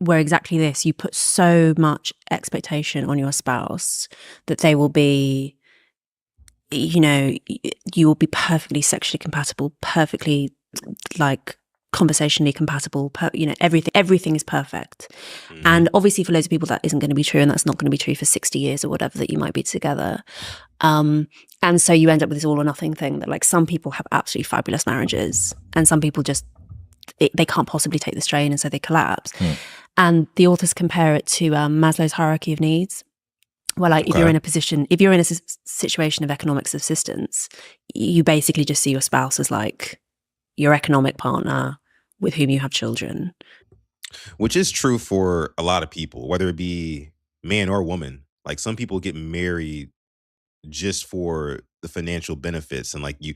Speaker 16: exactly this, you put so much expectation on your spouse that they will be, you will be perfectly sexually compatible, perfectly like conversationally compatible, everything is perfect. And obviously for loads of people that isn't going to be true, and that's not going to be true for 60 years or whatever that you might be together. And so you end up with this all or nothing thing that like some people have absolutely fabulous marriages and some people just they can't possibly take the strain and so they collapse. And the authors compare it to Maslow's hierarchy of needs, where like if you're in a situation of economic subsistence, you basically just see your spouse as like your economic partner with whom you have children.
Speaker 1: Which is true for a lot of people, whether it be man or woman. Like some people get married just for the financial benefits, and like you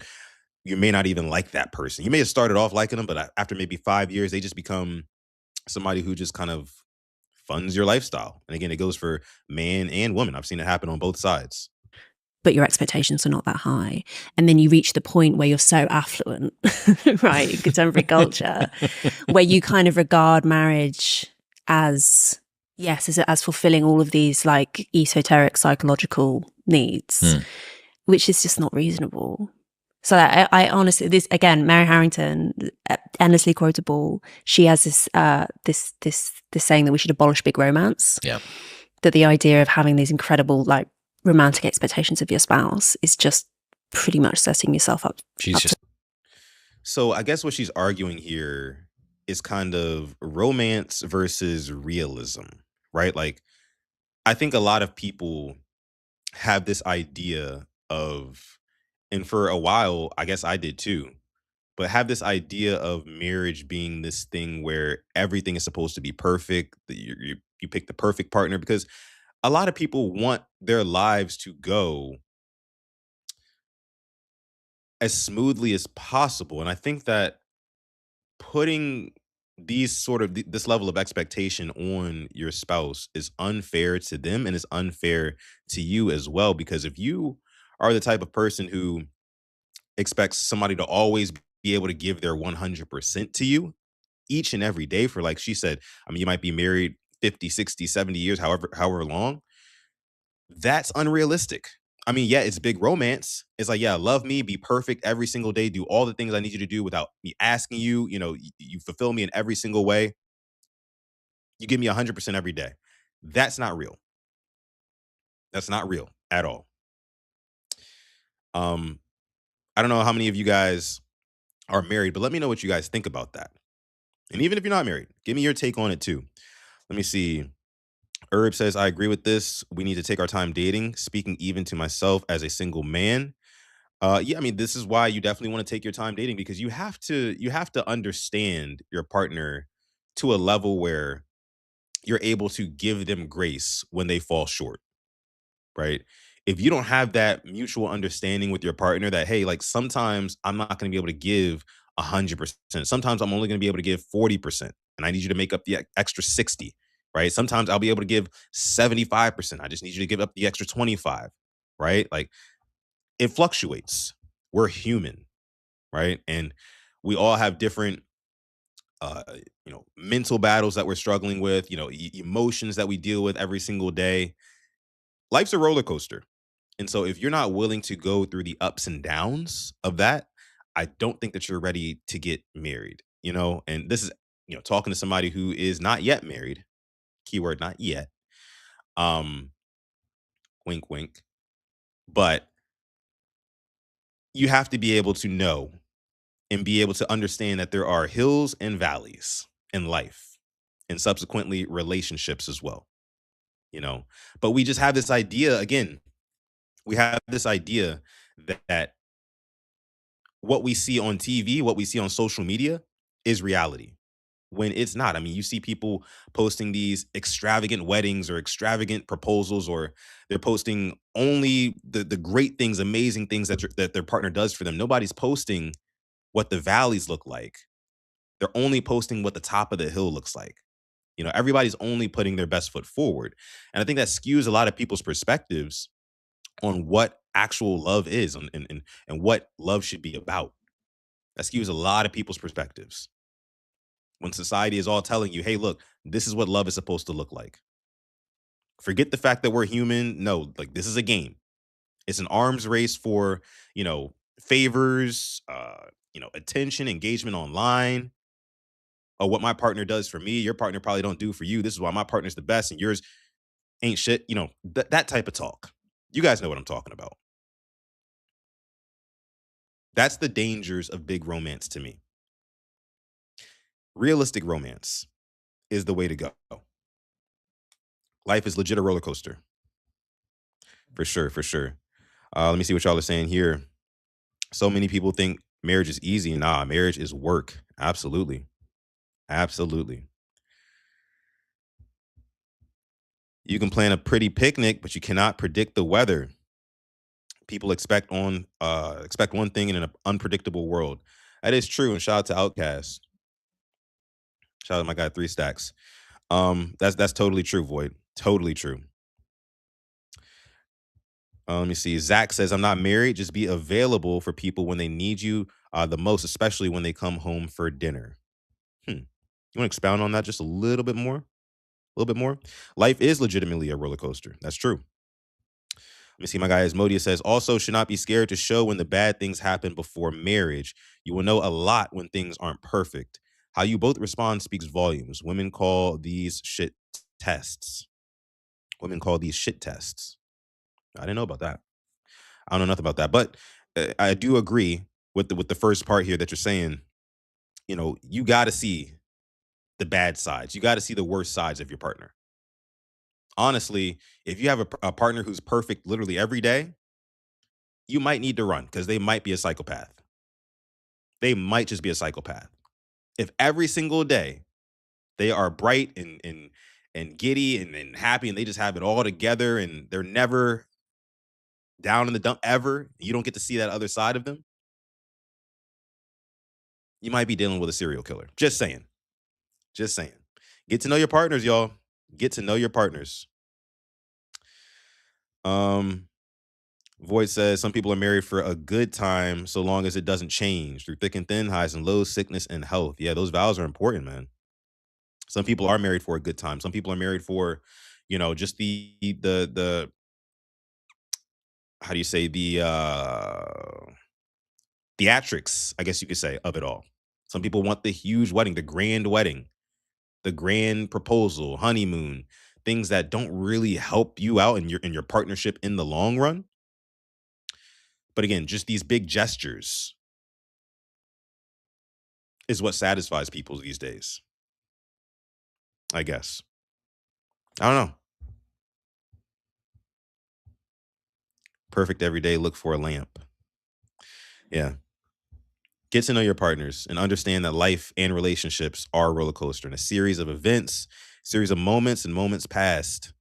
Speaker 1: may not even like that person. You may have started off liking them, but after maybe 5 years, they just become somebody who just kind of funds your lifestyle. And again, it goes for man and woman. I've seen it happen on both sides.
Speaker 16: But your expectations are not that high. And then you reach the point where you're so affluent, right, in contemporary culture, where you kind of regard marriage as fulfilling all of these like esoteric psychological needs, which is just not reasonable. So I honestly, this again, Mary Harrington, endlessly quotable. She has this saying that we should abolish big romance.
Speaker 8: Yeah.
Speaker 16: That the idea of having these incredible like romantic expectations of your spouse is just pretty much setting yourself up.
Speaker 1: So I guess what she's arguing here is kind of romance versus realism, right? Like, I think a lot of people have this idea of, and for a while, I guess I did too, but have this idea of marriage being this thing where everything is supposed to be perfect, that you pick the perfect partner, because a lot of people want their lives to go as smoothly as possible. And I think that putting this level of expectation on your spouse is unfair to them and is unfair to you as well. Because if you are the type of person who expects somebody to always be able to give their 100% to you each and every day for, like she said, I mean, you might be married 50, 60, 70 years, however long, that's unrealistic. I mean, yeah, it's big romance. It's like, yeah, love me, be perfect every single day, do all the things I need you to do without me asking you. You know, you fulfill me in every single way. You give me 100% every day. That's not real. That's not real at all. Um, I don't know how many of you guys are married, but let me know what you guys think about that. And even if you're not married, give me your take on it too. Let me see. Herb says, I agree with this. We need to take our time dating. Speaking even to myself as a single man. Yeah, I mean, this is why you definitely want to take your time dating, because you have to understand your partner to a level where you're able to give them grace when they fall short, right? If you don't have that mutual understanding with your partner that, hey, like sometimes I'm not going to be able to give 100%. Sometimes I'm only going to be able to give 40%, and I need you to make up the extra 60, right? Sometimes I'll be able to give 75%. I just need you to give up the extra 25, right? Like, it fluctuates. We're human, right? And we all have different mental battles that we're struggling with, emotions that we deal with every single day. Life's a roller coaster. And so if you're not willing to go through the ups and downs of that, I don't think that you're ready to get married, And this is, talking to somebody who is not yet married, keyword not yet. Um Wink wink. But you have to be able to know and be able to understand that there are hills and valleys in life, and subsequently relationships as well, you know. But we just have this idea, again, we have this idea that what we see on TV, what we see on social media is reality, when it's not. I mean, you see people posting these extravagant weddings or extravagant proposals, or they're posting only the great things, amazing things that their partner does for them. Nobody's posting what the valleys look like. They're only posting what the top of the hill looks like. Everybody's only putting their best foot forward. And I think that skews a lot of people's perspectives on what actual love is, and what love should be about. That skews a lot of people's perspectives when society is all telling you, hey, look, this is what love is supposed to look like. Forget the fact that we're human. No, like, this is a game. It's an arms race for, favors, attention, engagement online. Oh, what my partner does for me, your partner probably don't do for you. This is why my partner's the best and yours ain't shit. That type of talk. You guys know what I'm talking about. That's the dangers of big romance to me. Realistic romance is the way to go. Life is legit a roller coaster. For sure, for sure. Let me see what y'all are saying here. So many people think marriage is easy. Nah, marriage is work. Absolutely. Absolutely. You can plan a pretty picnic, but you cannot predict the weather. People expect one thing in an unpredictable world. That is true. And shout out to Outcast. Shout out to my guy 3 Stacks. That's totally true, Void. Totally true. Let me see. Zach says, I'm not married. Just be available for people when they need you the most, especially when they come home for dinner. You want to expound on that just a little bit more? A little bit more? Life is legitimately a roller coaster. That's true. Let me see. My guy Asmodia says, also should not be scared to show when the bad things happen before marriage. You will know a lot when things aren't perfect. How you both respond speaks volumes. Women call these shit tests. Women call these shit tests. I didn't know about that. I don't know nothing about that. But I do agree with the first part here that you're saying. You got to see the bad sides. You got to see the worst sides of your partner. honestly, if you have a partner who's perfect literally every day, you might need to run because they might be a psychopath. They might just be a psychopath. If every single day they are bright and giddy and happy and they just have it all together and they're never down in the dump ever, you don't get to see that other side of them, you might be dealing with a serial killer. Just saying. Just saying. Get to know your partners, y'all. Get to know your partners. Void says some people are married for a good time so long as it doesn't change through thick and thin, highs and lows, sickness and health. Yeah, those vows are important, man. Some people are married for a good time. Some people are married for, just the how do you say, the theatrics, I guess you could say, of it all. Some people want the huge wedding, the grand proposal, honeymoon, things that don't really help you out in your partnership in the long run. But again, just these big gestures is what satisfies people these days, I guess. I don't know. Perfect every day, look for a lamp. Yeah. Get to know your partners and understand that life and relationships are a roller coaster and a series of events, series of moments and moments past.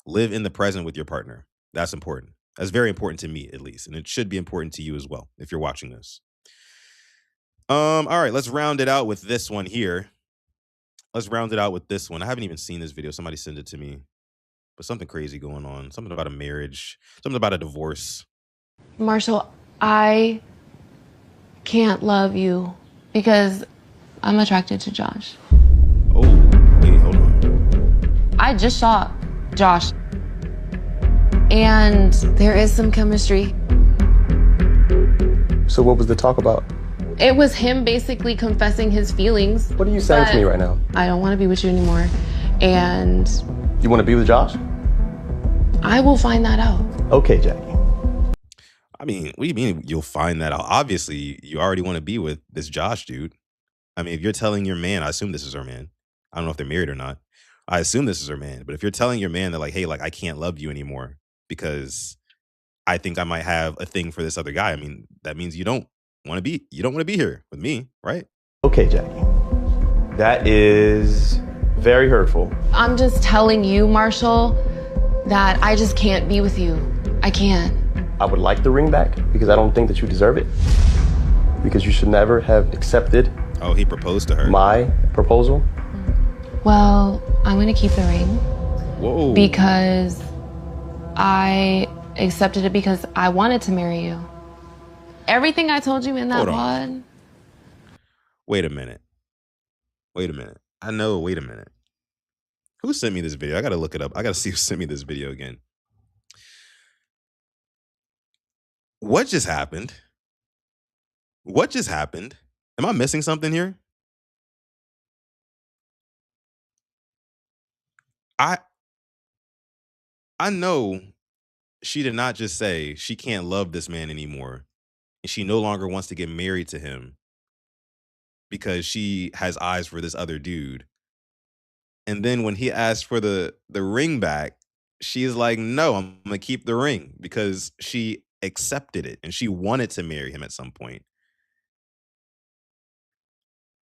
Speaker 1: Live in the present with your partner. That's important. That's very important to me, at least. And it should be important to you as well, if you're watching this. All right, let's round it out with this one here. I haven't even seen this video. Somebody sent it to me. But something crazy going on. Something about a marriage. Something about a divorce.
Speaker 17: Marshall, I can't love you because I'm attracted to Josh.
Speaker 1: Oh, wait, hold on.
Speaker 17: I just saw Josh, and there is some chemistry.
Speaker 18: So what was the talk about?
Speaker 17: It was him basically confessing his feelings.
Speaker 18: What are you saying to me right now?
Speaker 17: I don't want to be with you anymore, and
Speaker 18: You want to be with Josh?
Speaker 17: I will find that out.
Speaker 18: Okay, Jackie.
Speaker 1: I mean, what do you mean you'll find that out? Obviously, you already want to be with this Josh dude. I mean, if you're telling your man, I assume this is her man. I don't know if they're married or not. I assume this is her man. But if you're telling your man that, like, hey, like, I can't love you anymore because I think I might have a thing for this other guy, I mean, that means you don't want to be here with me, right?
Speaker 18: Okay, Jackie. That is very hurtful.
Speaker 17: I'm just telling you, Marshall, that I just can't be with you. I can't.
Speaker 18: I would like the ring back because I don't think that you deserve it. Because you should never have accepted.
Speaker 1: Oh, he proposed to her.
Speaker 18: My proposal.
Speaker 17: Well, I'm gonna keep the ring.
Speaker 1: Whoa.
Speaker 17: Because I accepted it because I wanted to marry you. Everything I told you in that pod.
Speaker 1: Wait a minute. Wait a minute. Who sent me this video? I gotta look it up. I gotta see who sent me this video again. What just happened? Am I missing something here? I know she did not just say she can't love this man anymore and she no longer wants to get married to him because she has eyes for this other dude. And then when he asked for the ring back, she's like, no, I'm gonna keep the ring because she accepted it and she wanted to marry him at some point.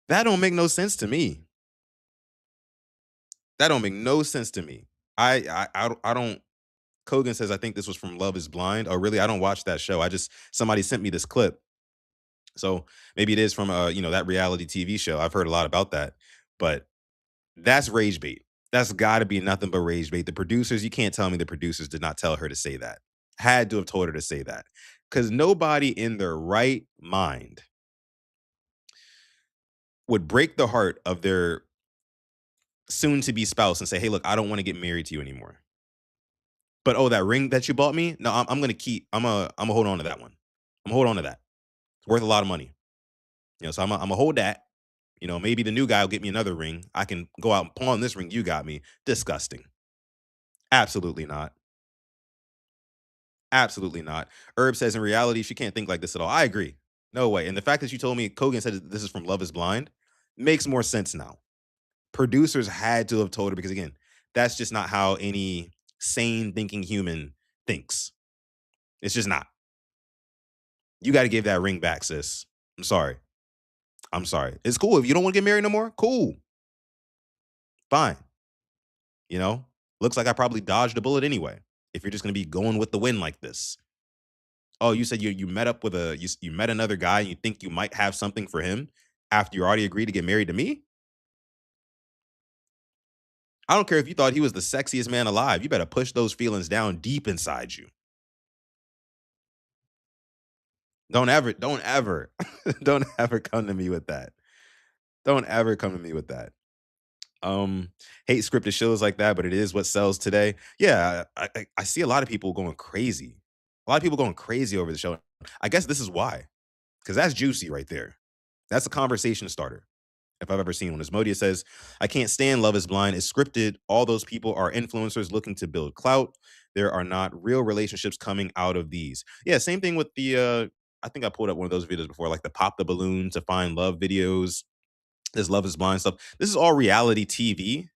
Speaker 1: That don't make no sense to me. I don't. Kogan says, I think this was from Love is Blind. Oh, really? I don't watch that show. Somebody sent me this clip. So maybe it is from that reality TV show. I've heard a lot about that. But that's rage bait. That's got to be nothing but rage bait. The producers, you can't tell me the producers did not tell her to say that. Had to have told her to say that. Because nobody in their right mind would break the heart of their soon-to-be spouse and say, hey, look, I don't want to get married to you anymore. But, oh, that ring that you bought me? No, I'm going to keep, I'm going to hold on to that one. I'm going to hold on to that. It's worth a lot of money. So I'm going to hold that. Maybe the new guy will get me another ring. I can go out and pawn this ring you got me. Disgusting. Absolutely not. Absolutely not. Herb says, in reality, she can't think like this at all. I agree. No way. And the fact that you told me, Kogan said this is from Love is Blind, makes more sense now. Producers had to have told her because, again, That's just not how any sane thinking human thinks. It's just not. You got to give that ring back, sis. I'm sorry. I'm sorry. It's cool. If you don't want to get married no more, cool. Fine. You know, looks like I probably dodged a bullet anyway. If you're just going to be going with the wind like this. Oh, you said you met up with you met another guy and you think you might have something for him after you already agreed to get married to me? I don't care if you thought he was the sexiest man alive. You better push those feelings down deep inside you. Don't ever, don't ever, don't ever come to me with that. Don't ever come to me with that. Hate scripted shows like that, but it is what sells today. Yeah, I see a lot of people going crazy. A lot of people going crazy over the show. I guess this is why, because that's juicy right there. That's a conversation starter, if I've ever seen one. As Modia says, I can't stand Love is Blind. It's scripted. All those people are influencers looking to build clout. There are not real relationships coming out of these. Yeah, same thing with the, I think I pulled up one of those videos before, like the pop the balloon to find love videos. This Love is Blind stuff. This is all reality TV.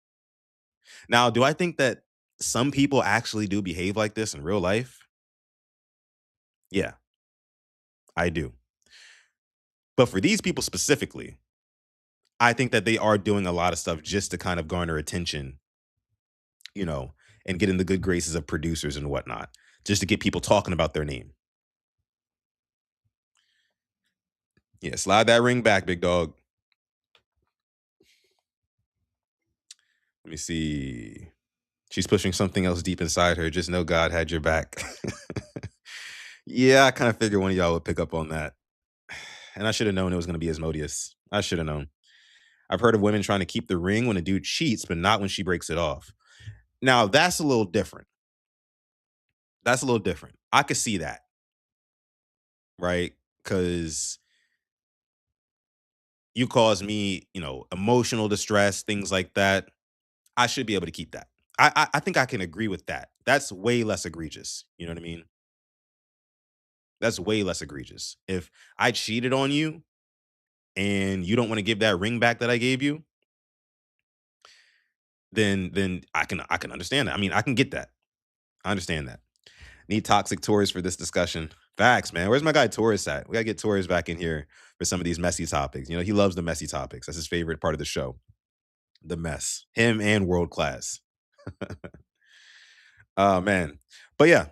Speaker 1: Now, do I think that some people actually do behave like this in real life? Yeah, I do. But for these people specifically, I think that they are doing a lot of stuff just to kind of garner attention, you know, and get in the good graces of producers and whatnot, just to get people talking about their name. Yeah, slide that ring back, big dog. Let me see. She's pushing something else deep inside her. Just know God had your back. Yeah, I kind of figured one of y'all would pick up on that. And I should have known it was going to be Asmodeus. I should have known. I've heard of women trying to keep the ring when a dude cheats, but not when she breaks it off. Now, that's a little different. That's a little different. I could see that. Right? Because you cause me, you know, emotional distress, things like that. I should be able to keep that. I think I can agree with that. That's way less egregious. You know what I mean? That's way less egregious. If I cheated on you and you don't want to give that ring back that I gave you, then I can understand that. I mean, I can get that. I understand that. Need toxic Taurus for this discussion. Facts, man. Where's my guy Taurus at? We gotta get Taurus back in here for some of these messy topics. You know, he loves the messy topics. That's his favorite part of the show. The mess. Him and world class. Oh man. But yeah,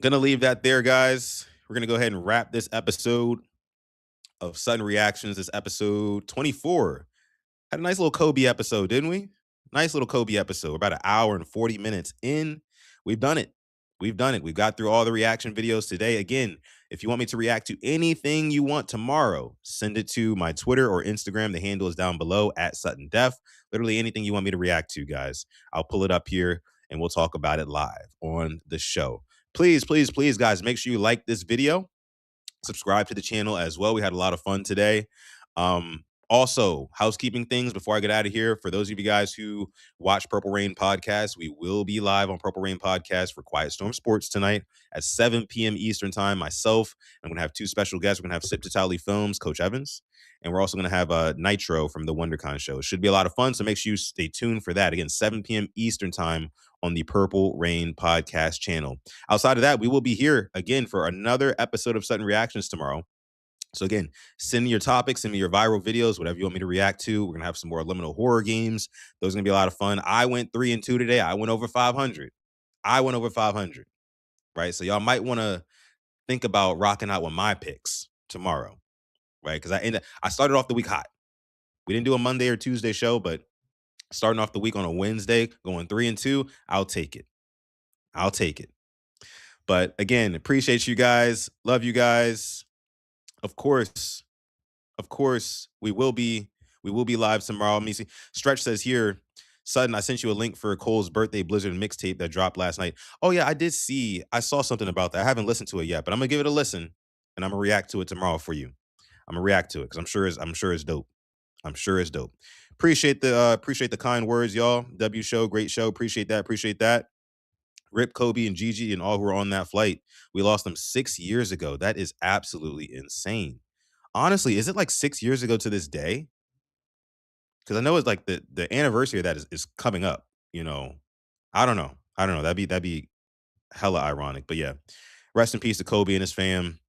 Speaker 1: gonna leave that there, guys. We're gonna go ahead and wrap this episode of Sudden Reactions. This episode 24. Had a nice little Kobe episode, didn't we? Nice little Kobe episode. We're about an hour and 40 minutes in. We've done it. We've done it. We've got through all the reaction videos today. Again, if you want me to react to anything you want tomorrow, send it to my Twitter or Instagram. The handle is down below at Sutton Def. Literally anything you want me to react to, guys. I'll pull it up here and we'll talk about it live on the show. Please, please, please, guys, make sure you like this video. Subscribe to the channel as well. We had a lot of fun today. Also, housekeeping things before I get out of here. For those of you guys who watch Purple Rain Podcast, we will be live on Purple Rain Podcast for Quiet Storm Sports tonight at 7 p.m. Eastern Time. Myself, I'm going to have two special guests. We're going to have Sip to Tally Films, Coach Evans, and we're also going to have Nitro from the WonderCon show. It should be a lot of fun, so make sure you stay tuned for that. Again, 7 p.m. Eastern Time on the Purple Rain Podcast channel. Outside of that, we will be here again for another episode of Sudden Reactions tomorrow. So again, send me your topics, send me your viral videos, whatever you want me to react to. We're going to have some more Liminal horror games. Those are going to be a lot of fun. I went 3-2 today. I went over 500. Right? So y'all might want to think about rocking out with my picks tomorrow, right? Because I started off the week hot. We didn't do a Monday or Tuesday show, but starting off the week on a Wednesday, going 3-2, I'll take it. I'll take it. But again, appreciate you guys. Love you guys. Of course, we will be live tomorrow. Let me see. Stretch says here, Sudden, I sent you a link for Cole's birthday Blizzard mixtape that dropped last night. Oh yeah, I saw something about that. I haven't listened to it yet, but I'm gonna give it a listen and I'm gonna react to it tomorrow for you. I'm gonna react to it because I'm sure it's dope. I'm sure it's dope. Appreciate the kind words, y'all. W show, great show. Appreciate that. Rip Kobe and Gigi and all who were on that flight. We lost them 6 years ago. That is absolutely insane. Honestly, is it like 6 years ago to this day? Because I know it's like the anniversary of that is coming up. you know, I don't know. I don't know. That'd be hella ironic. But yeah, rest in peace to Kobe and his fam.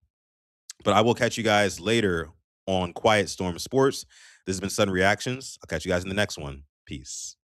Speaker 1: But I will catch you guys later on Quiet Storm Sports. This has been Sudden Reactions. I'll catch you guys in the next one. Peace.